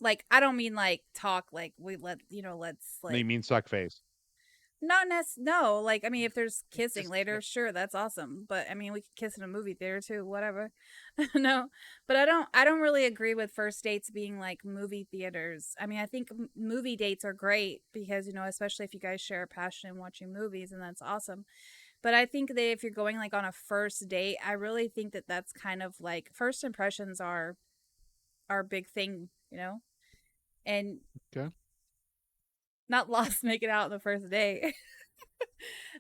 Like I don't mean like talk like we let let's
They
like
mean suck face.
not no, like I mean if there's kissing
Just
later, sure, that's awesome. But I mean we could kiss in a movie theater too, whatever. No. But I don't really agree with first dates being like movie theaters. I mean, I think movie dates are great because, especially if you guys share a passion in watching movies and that's awesome. But I think that if you're going like on a first date, I really think that that's kind of like first impressions are a big thing, and
okay.
not lost make it out on the first day.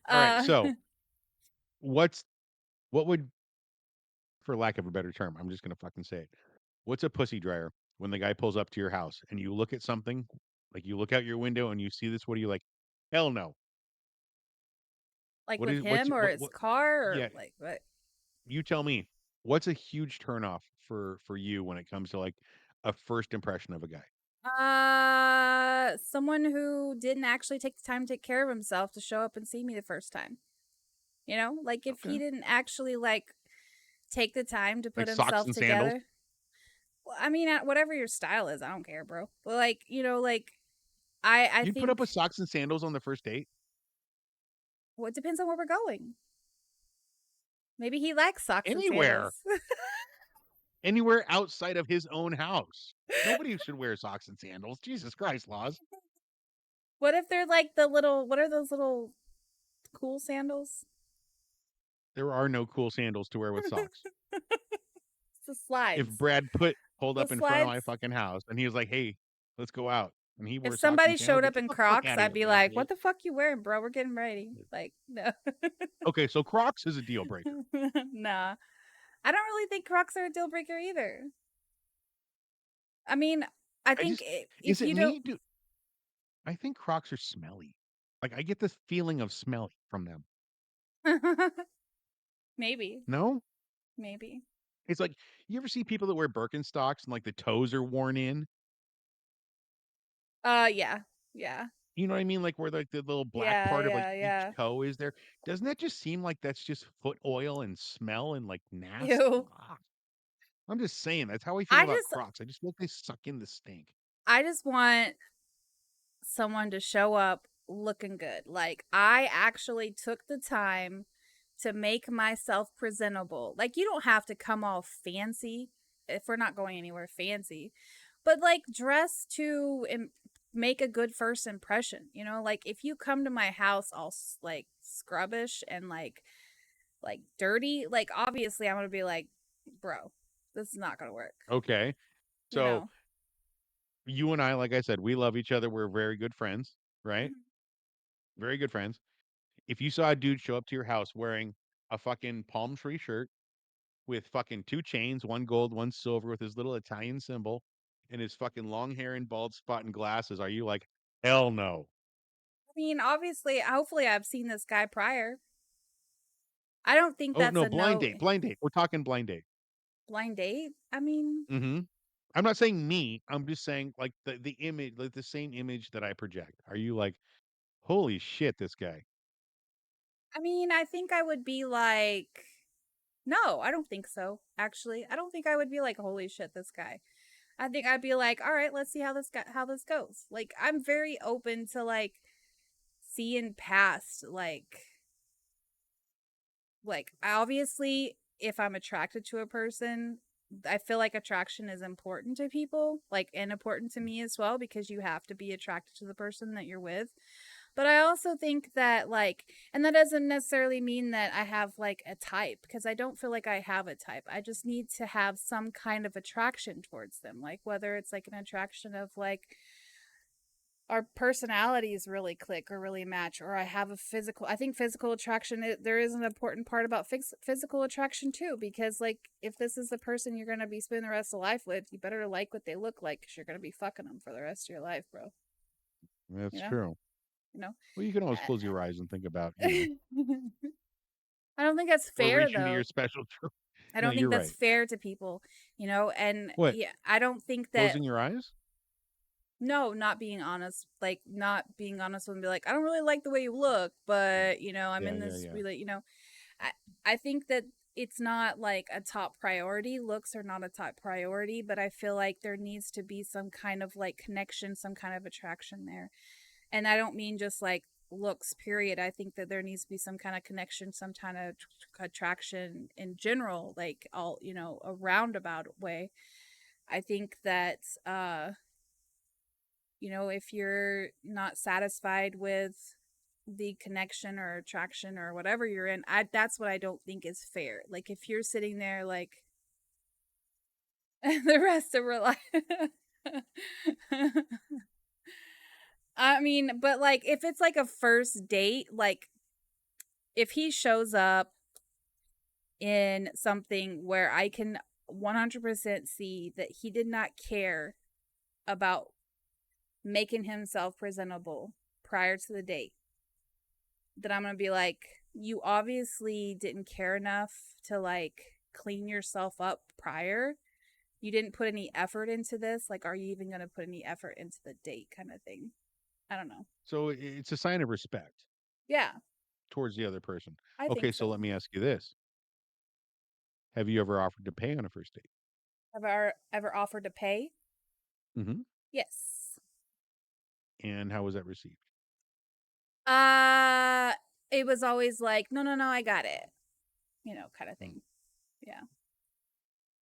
All right.
uh
So, what's what would for lack of a better term, I'm just going to fucking say it. What's a pussy dryer when the guy pulls up to your house and you look at something, like you look out your window and you see this, what are you like? Hell no.
like
What
with
is what's
him or his
what
car or
yeah,
like what?
you tell me. What's a huge turnoff for you when it comes to like a first impression of a guy?
Someone who didn't actually take the time to take care of himself to show up and see me the first time. Like if he
Okay.
didn't actually like take the time to put
Like socks
himself
and sandals?
together. Well, I mean, whatever your style is, I don't care, bro. But like, like I
You'd put up
think
with socks and sandals on the first date?
well, it depends on where we're going. Maybe he likes socks and
Anywhere.
sandals.
Anywhere outside of his own house. Nobody should wear socks and sandals. Jesus Christ, Laws.
What if they're like the little? What are those little cool sandals?
There are no cool sandals to wear with socks.
It's the
If
slides.
Brad Pitt pulled
The
up in front of my
slides.
fucking house and he was like, "Hey, let's go out," and he
If
wore socks
somebody
and sandals,
showed up
get
in
the fuck
Crocs,
out of
I'd
here,
be
Brad
like,
Pitt.
"What the fuck you wearing, bro? We're getting ready." Like, no,
Okay, so Crocs is a deal breaker.
nah. I don't really think Crocs are a deal breaker either. I mean, I
I
think
just is
if
it
you don't,
me? Do I think Crocs are smelly? Like I get this feeling of smelly from them.
maybe,
No?
maybe.
It's like you ever see people that wear Birkenstocks and like the toes are worn in?
Yeah, yeah,
You know what I mean? Like where like the little black
yeah,
part of like
yeah,
each
yeah.
toe is there. Doesn't that just seem like that's just foot oil and smell and like nasty?
Ew.
Ah, I'm just saying that's how I feel
I
about
just,
Crocs. I just feel like they suck in the stink.
I just want someone to show up looking good. Like I actually took the time to make myself presentable. Like you don't have to come all fancy if we're not going anywhere fancy, but like dress to make a good first impression. Like if you come to my house all like scrubbish and like dirty, like obviously I'm gonna be like, bro, this is not gonna work.
Okay.
You
So
know.
you and I, like I said, we love each other. We're very good friends, right?
Mhm.
Very good friends. If you saw a dude show up to your house wearing a fucking palm tree shirt with fucking two chains, one gold, one silver, with his little Italian symbol and his fucking long hair and bald spot and glasses, are you like, hell no?
I mean, obviously, hopefully I've seen this guy prior. I don't think
Oh
that's
no,
a no.
blind date. We're talking blind date.
Blind date? I mean,
Mm-hmm. I'm not saying me. I'm just saying like the image, like the same image that I project. Are you like, holy shit, this guy?
I think I would be like, no, I don't think so. Actually, I don't think I would be like, holy shit, this guy. I think I'd be like, all right, let's see how this goes. Like, I'm very open to like seeing past like obviously if I'm attracted to a person, I feel like attraction is important to people, like and important to me as well because you have to be attracted to the person that you're with. But I also think that like and that doesn't necessarily mean that I have like a type because I don't feel like I have a type. I just need to have some kind of attraction towards them, like whether it's like an attraction of like our personalities really click or really match or I have a physical I think physical attraction there is an important part about physical attraction too because like if this is the person you're going to be spending the rest of life with you better like what they look like because you're going to be fucking them for the rest of your life, bro. you
That's
know
true.
you know
Well, you can always close your eyes and think about,
I don't think that's
or
fair
reach into
though.
your special.
I
No,
don't think
you're
that's
right.
fair to people, and
What?
yeah, I don't think that
Closing your eyes?
no, not being honest, like not being honest and be like, I don't really like the way you look,
Yeah.
but I'm
Yeah,
in
yeah,
this
yeah.
really, I I think that it's not like a top priority. Looks are not a top priority, but I feel like there needs to be some kind of like connection, some kind of attraction there. And I don't mean just like looks period. I think that there needs to be some kind of connection, some kind of attraction in general, like all, a roundabout way. I think that if you're not satisfied with the connection or attraction or whatever you're in, that's what I don't think is fair. Like if you're sitting there like the rest of her life. But like if it's like a first date, like if he shows up in something where I can 100% see that he did not care about making himself presentable prior to the date, that I'm gonna be like, you obviously didn't care enough to like clean yourself up prior. You didn't put any effort into this. Like, are you even gonna put any effort into the date kind of thing? I don't know.
So it's a sign of respect
Yeah,
towards the other person.
I
Okay,
think
so let
so.
me ask you this. Have you ever offered to pay on a first date?
Have I ever offered to pay?
Mm-hmm.
Yes.
And how was that received?
Uh it was always like, no, no, no, I got it. Kind of
Mm.
thing. Yeah.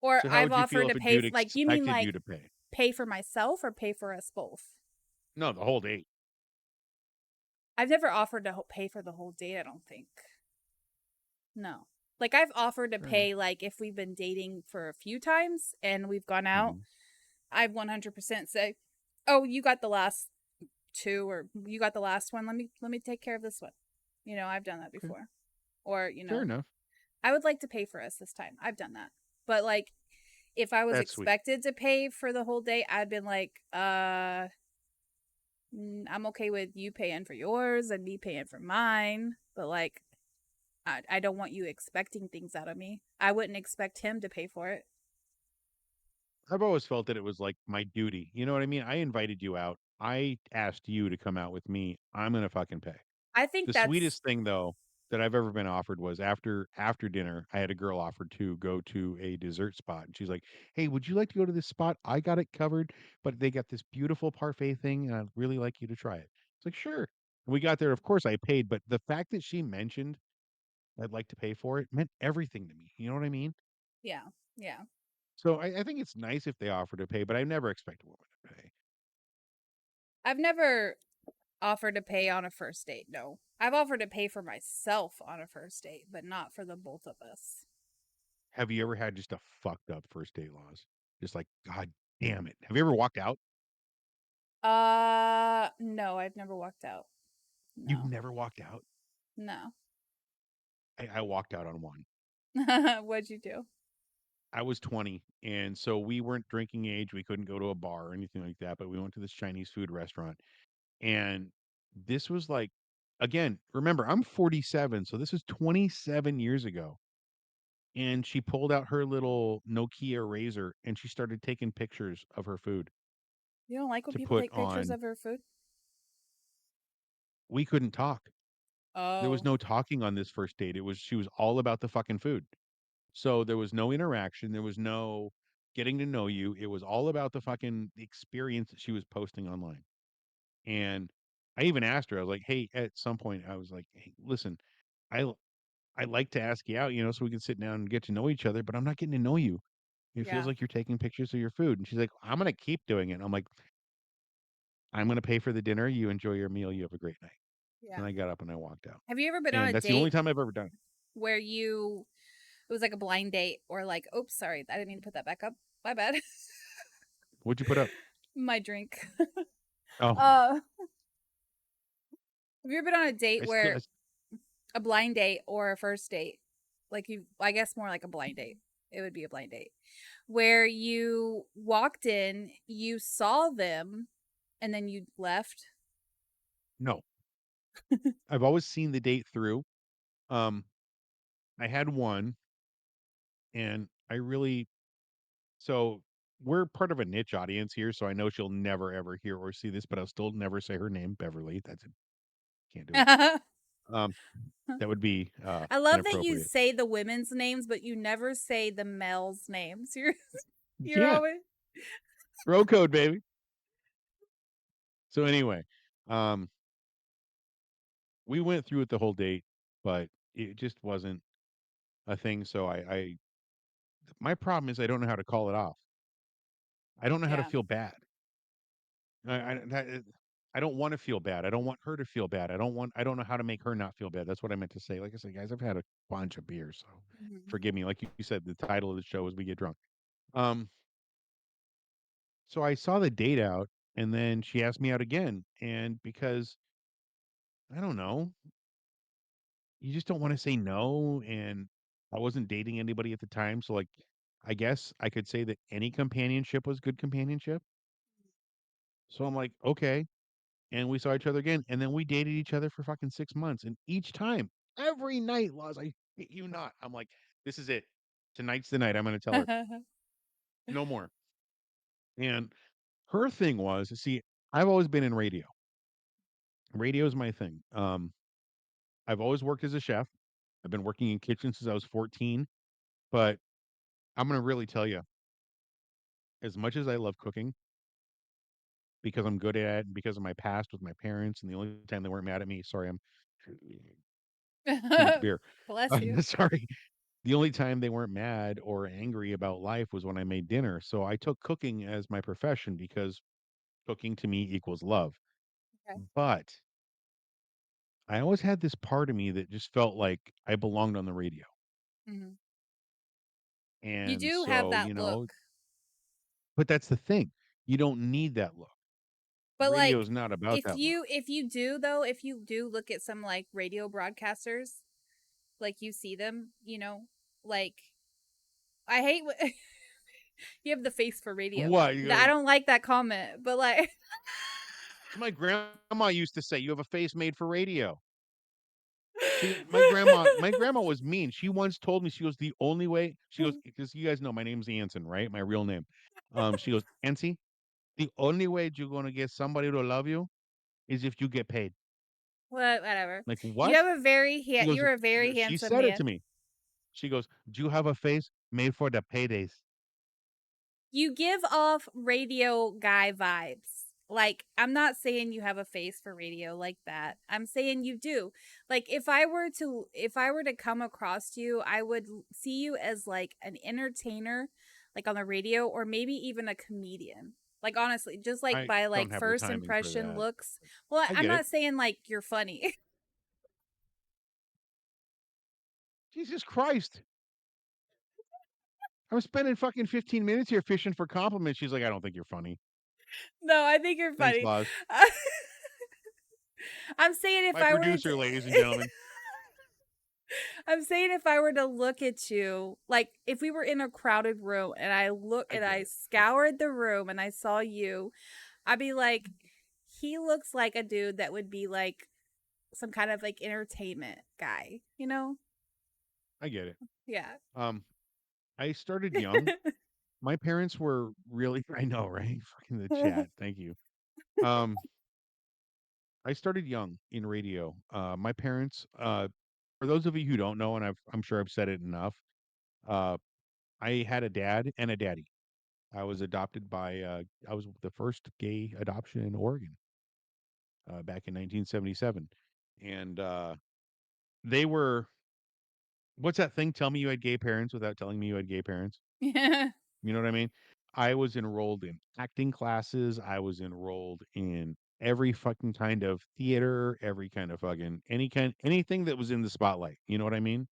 Or
So how
I've
would you feel
offered
if
to
a
pay
dude
like, do you mean
expected you
like
to pay?
pay for myself or pay for us both?
No, the whole date.
I've never offered to pay for the whole date, I don't think. No. Like I've offered to
Fair enough.
pay like if we've been dating for a few times and we've gone out,
Hmm.
I've 100% say, "Oh, you got the last two or you got the last one. Let me take care of this one." I've done that
Okay,
before. Or,
fair enough.
I would like to pay for us this time. I've done that. But like if I was
That's sweet.
expected to pay for the whole day, I'd been like, I'm okay with you paying for yours and me paying for mine, but like I don't want you expecting things out of me. I wouldn't expect him to pay for it.
I've always felt that it was like my duty. You know what I mean? I invited you out. I asked you to come out with me. I'm gonna fucking pay.
I think
The
that's
sweetest thing though that I've ever been offered was after dinner, I had a girl offer to go to a dessert spot. And she's like, "Hey, would you like to go to this spot? I got it covered, but they got this beautiful parfait thing, and I'd really like you to try it." It's like, sure. We got there, of course I paid, but the fact that she mentioned I'd like to pay for it meant everything to me. You know what I mean?
yeah. Yeah.
So I think it's nice if they offer to pay, but I never expect a woman to pay.
I've never offered to pay on a first date. No. I've offered to pay for myself on a first date, but not for the both of us.
Have you ever had just a fucked up first date laws? Just like, God damn it. Have you ever walked out?
No, I've never walked out.
You've
No.
never walked out?
No.
I walked out on one.
What'd you do?
I was 20, and so we weren't drinking age. We couldn't go to a bar or anything like that, but we went to this Chinese food restaurant. And this was like, again, remember, I'm 47, so this is 27 years ago. And she pulled out her little Nokia razor and she started taking pictures of her food
You don't like when
to
people
put
take pictures
on.
of her food?
We couldn't talk. There was
Oh,
no talking on this first date. She was all about the fucking food. So there was no interaction. There was no getting to know you. It was all about the fucking experience that she was posting online. And I even asked her, I was like, hey, at some point, I was like, hey, listen, I I like to ask you out, so we can sit down and get to know each other, but I'm not getting to know you. It feels
yeah,
like you're taking pictures of your food. And she's like, I'm gonna keep doing it. And I'm like, I'm gonna pay for the dinner. You enjoy your meal. You have a great night.
yeah.
And I got up and I walked out.
Have you ever been on
And
a
that's the only
date
time I've ever done it.
where you it was like a blind date or like, oops, sorry, I didn't mean to put that back up. My bad.
What'd you put up?
My drink.
Oh,
Uh, have you ever been on a date
I still
where a blind date or a first date? Like you I guess more like a blind date. It would be a blind date. Where you walked in, you saw them, and then you left.
no. I've always seen the date through. Um, I had one, and I really so we're part of a niche audience here, so I know she'll never ever hear or see this, but I'll still never say her name, Beverly. That's it. Can't do it.
I
Um, that would be
love that you
inappropriate.
say the women's names, but you never say the males' names.
You
You're
can't.
always
Bro code, baby. So anyway, um, we went through it the whole date, but it just wasn't a thing. So I my problem is I don't know how to call it off. I don't know how to
yeah.
feel bad. I don't want to feel bad. I don't want her to feel bad. I don't know how to make her not feel bad. That's what I meant to say. Like I said, guys, I've had a bunch of beers, so
Mhm.
forgive me. Like you said, the title of the show is We Get Drunk. Um, so I saw the date out and then she asked me out again. And because I don't know, you just don't want to say no. And I wasn't dating anybody at the time. So like I guess I could say that any companionship was good companionship. So I'm like, okay. And we saw each other again, and then we dated each other for fucking 6 months, and each time, every night, Laws, I hate you not. I'm like, "This is it. Tonight's the night I'm gonna tell her. No more." And her thing was, see, I've always been in radio. Radio is my thing. I've always worked as a chef. I've been working in kitchens since I was 14, but I'm gonna really tell you, as much as I love cooking because I'm good at it and because of my past with my parents, and the only time they weren't mad at me, sorry, I'm too much beer.
Bless you.
Sorry. The only time they weren't mad or angry about life was when I made dinner. So I took cooking as my profession because cooking to me equals love.
Okay.
But I always had this part of me that just felt like I belonged on the radio.
Mhm. You
And
do have
so,
that look.
but that's the thing. You don't need that look.
But,
Radio
like,
is not about that look.
if you do though, if you do look at some, like, radio broadcasters, like, you see them, like, I hate wh you have the face for radio.
What?
I don't like that comment, but, like
My grandma used to say, you have a face made for radio. See, my grandma was mean. She once told me, she goes, the only way, she goes, because you guys know my name's Anson, right? My real name. She goes, Ansi, the only way you're gonna get somebody to love you is if you get paid.
Whatever.
Like,
You have
what?
a very
She goes,
you're a very
she
handsome
said it to
man.
me. She goes, do you have a face made for the paydays?
You give off radio guy vibes. Like, I'm not saying you have a face for radio like that. I'm saying you do. Like, if I were to come across you, I would see you as like an entertainer, like on the radio, or maybe even a comedian. Like, honestly, just like
I
by
don't
like
have the
first
timing for
impression
that.
looks. Well,
I
I'm
get it.
not saying like you're funny.
Jesus Christ. I'm spending fucking 15 minutes here fishing for compliments. She's like, I don't think you're funny.
No, I think you're
Thanks,
funny.
Laws.
I'm saying if
My
I were to
producer, ladies and gentlemen.
I'm saying if I were to look at you, like if we were in a crowded room and
I get
I
it. Yeah.
scoured the room and I saw you, I'd be like, he looks like a dude that would be like some kind of like entertainment guy, you know?
I get it.
Yeah.
Um, I started young. My parents were really I know, right? Fucking the chat. Thank you. Um, I started young in radio. My parents, for those of you who don't know, and I'm sure I've said it enough, uh, I had a dad and a daddy. I was adopted by, I was the first gay adoption in Oregon back in 1977. And they were, what's that thing? Tell me you had gay parents without telling me you had gay parents.
Yeah.
You know what I mean? I was enrolled in acting classes. I was enrolled in every fucking kind of theater, every kind of fucking anything that was in the spotlight. You know what I mean?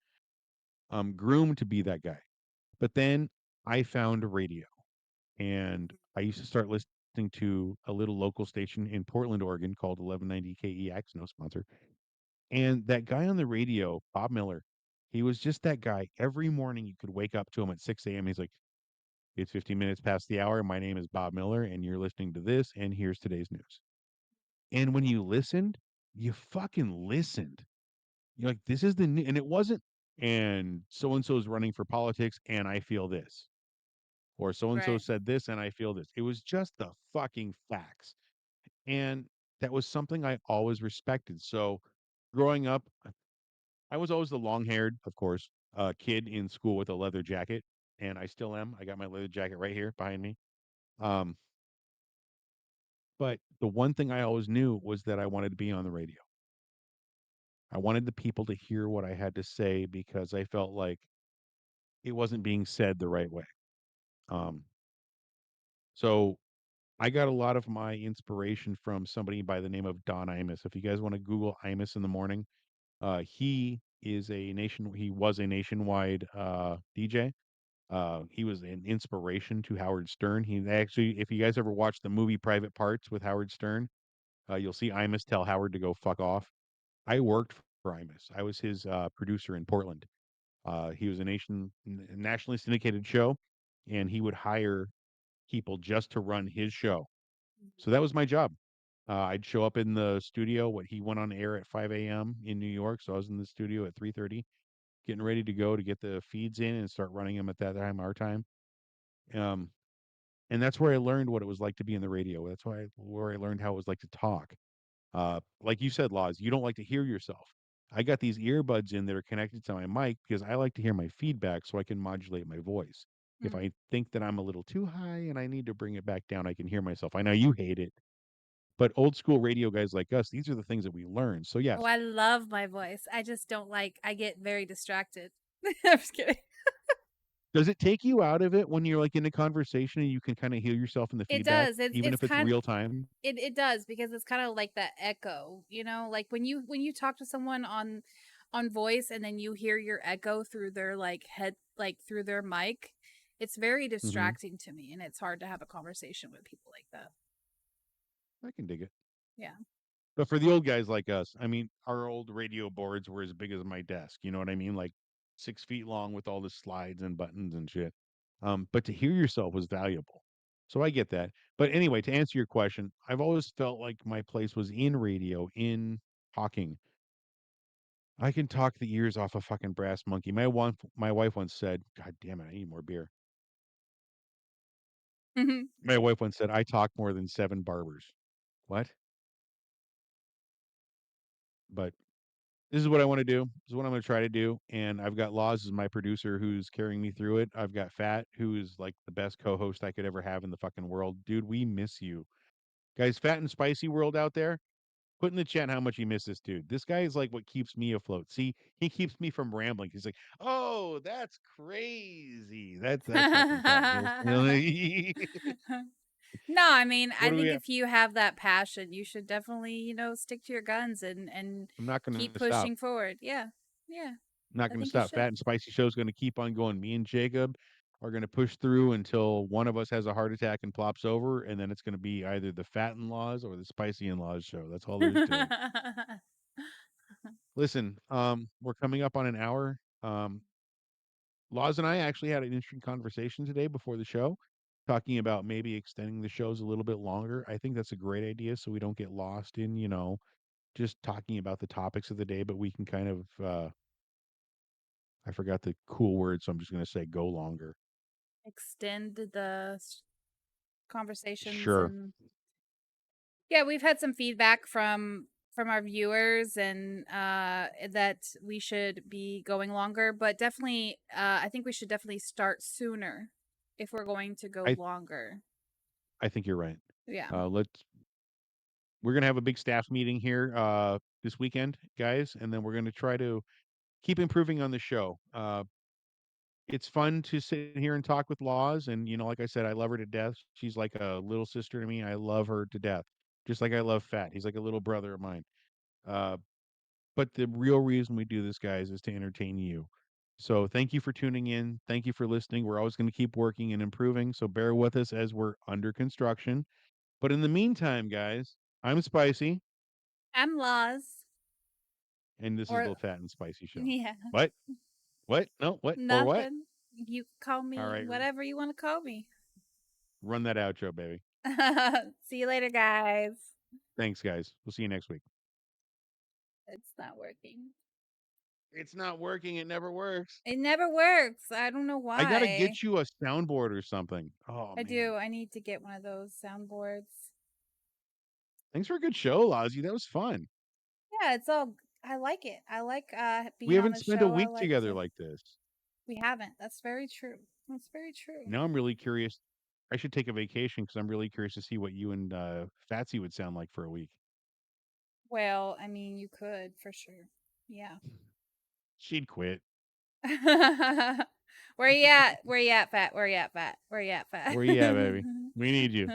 Groomed to be that guy. But then I found radio, and I used to start listening to a little local station in Portland, Oregon called 1190 KEX, no sponsor. And that guy on the radio, Bob Miller, he was just that guy. Every morning you could wake up to him at 6 a.m. He's like, it's 15 minutes past the hour. My name is Bob Miller, and you're listening to this, and here's today's news. And when you listened, you fucking listened. You're like, this is the new, and it wasn't, and so and so is running for politics, and I feel this, or so and so
Right.
said this, and I feel this. It was just the fucking facts. And that was something I always respected. So growing up, I was always the long haired, of course, kid in school with a leather jacket, and I still am. I got my leather jacket right here behind me. Um, But the one thing I always knew was that I wanted to be on the radio. I wanted the people to hear what I had to say because I felt like it wasn't being said the right way. Um, so I got a lot of my inspiration from somebody by the name of Don Imus. If you guys want to Google Imus in the morning, he was a nationwide DJ. He was an inspiration to Howard Stern. He actually, if you guys ever watched the movie Private Parts with Howard Stern, you'll see Imus tell Howard to go fuck off. I worked for Imus. I was his producer in Portland. He was nationally syndicated show, and he would hire people just to run his show. So that was my job. I'd show up in the studio. What he went on air at 5 a.m. in New York, so I was in the studio at 3:30, getting ready to go to get the feeds in and start running them at that time, our time. Um, and that's where I learned what it was like to be in the radio. That's where I learned how it was like to talk. Like you said, Laws, you don't like to hear yourself. I got these earbuds in that are connected to my mic because I like to hear my feedback so I can modulate my voice. If
Mm.
I think that I'm a little too high and I need to bring it back down, I can hear myself. I know you hate it, but old school radio guys like us, these are the things that we learn. So
Oh,
yes,
I love my voice. I just don't like, I get very distracted. I'm just kidding.
does it take you out of it when you're like in a conversation and you can kind of hear yourself in the
It
feedback,
does.
even
It's
if it's
kind
real time?
it does because it's kind of like that echo, like when you talk to someone on voice and then you hear your echo through their like head like through their mic, it's very
Hmm.
distracting to me and it's hard to have a conversation with people like that.
I can dig it.
Yeah.
But for the old guys like us, I mean, our old radio boards were as big as my desk. You know what I mean? Like 6 feet long with all the slides and buttons and shit. But to hear yourself was valuable. So I get that. But anyway, to answer your question, I've always felt like my place was in radio, in talking. I can talk the ears off a fucking brass monkey. My wife once said, "God damn it, I need more beer."
Mhm.
My wife once said, "I talk more than 7 barbers." What? But this is what I want to do. This is what I'm going to try to do. And I've got Laws as my producer who's carrying me through it. I've got Fat, who is like the best co-host I could ever have in the fucking world. Dude, we miss you. Guys, Fat and Spicy world out there, put in the chat how much you miss this dude. This guy is like what keeps me afloat. See, he keeps me from rambling. He's like, "Oh, that's crazy. That's fucking fabulous."
No, I mean,
What
I
do we
think
have?
if you have that passion, you should definitely, stick to your guns and
I'm not going
keep
to stop.
pushing forward. Yeah. Yeah.
Not
I
going to
think you
stop.
should.
Fat and Spicy Show is going to keep on going. Me and Jacob are going to push through until one of us has a heart attack and plops over, and then it's going to be either the Fat in Laws or the Spicy in Laws show. That's all there is to it. Listen, we're coming up on an hour. Laws and I actually had an interesting conversation today before the show, talking about maybe extending the shows a little bit longer. I think that's a great idea so we don't get lost in, just talking about the topics of the day, but we can kind of I forgot the cool word, so I'm just going to say go longer.
Extend the conversations
Sure.
and yeah, we've had some feedback from our viewers and that we should be going longer, but definitely I think we should definitely start sooner if we're going to go
I
longer.
I think you're right.
Yeah.
Let's we're going to have a big staff meeting here this weekend, guys, and then we're going to try to keep improving on the show. It's fun to sit here and talk with Laws, and like I said, I love her to death. She's like a little sister to me. I love her to death, just like I love Fat. He's like a little brother of mine. Uh, but the real reason we do this, guys, is to entertain you. So thank you for tuning in. Thank you for listening. We're always going to keep working and improving. So bear with us as we're under construction. But in the meantime, guys, I'm Spicy,
I'm Laws.
and this is
Or
the Fat and Spicy Show.
yeah,
What? What? No, what? Or what?
nothing. You call
All
me
right,
whatever you want to call me.
run that outro, baby.
See you later, guys.
Thanks, guys. We'll see you next week.
It's not working.
It's not working. It never works.
It never works. I don't know
I gotta
why.
get you a soundboard or something. Oh
I
man.
do. I need to get one of those soundboards.
Thanks for a good show, Ozzy. That was fun.
Yeah, it's all I like it. I like
We
being on
haven't
the
spent a
show. I
week
like
together
to
like this.
We haven't. That's very true. That's very true.
Now I'm really curious. I should take a vacation because I'm really curious to see what you and Fatsy would sound like for a week.
Well, I mean, you could for sure. Yeah.
She'd quit.
Where you at? Where you at, Fat? Where you at, Fat? Where you at, Fat?
Where you at, baby? We need you.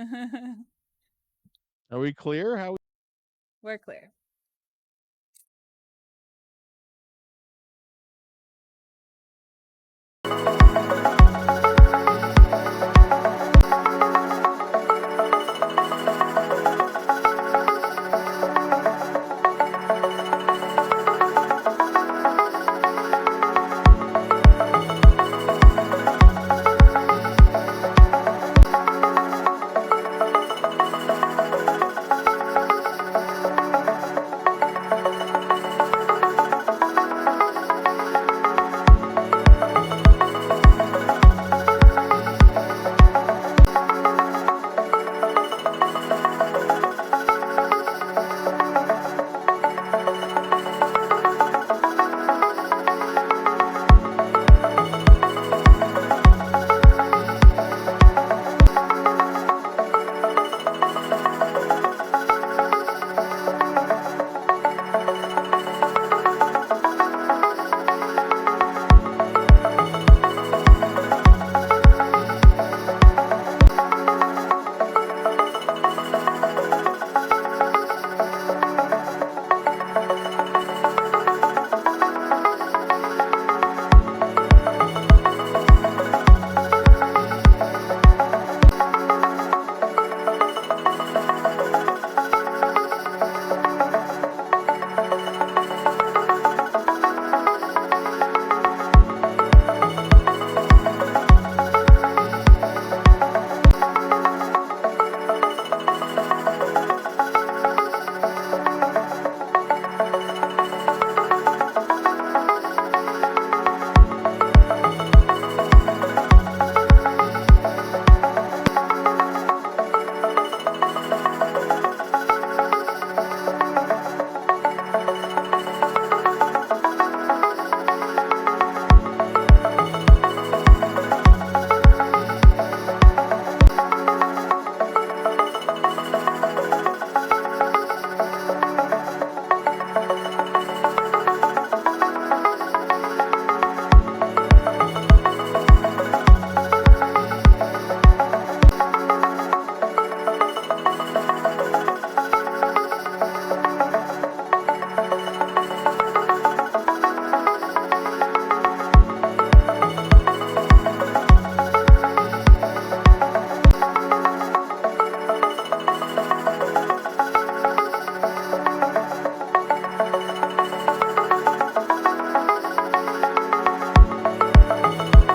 Are we clear? How
We're clear.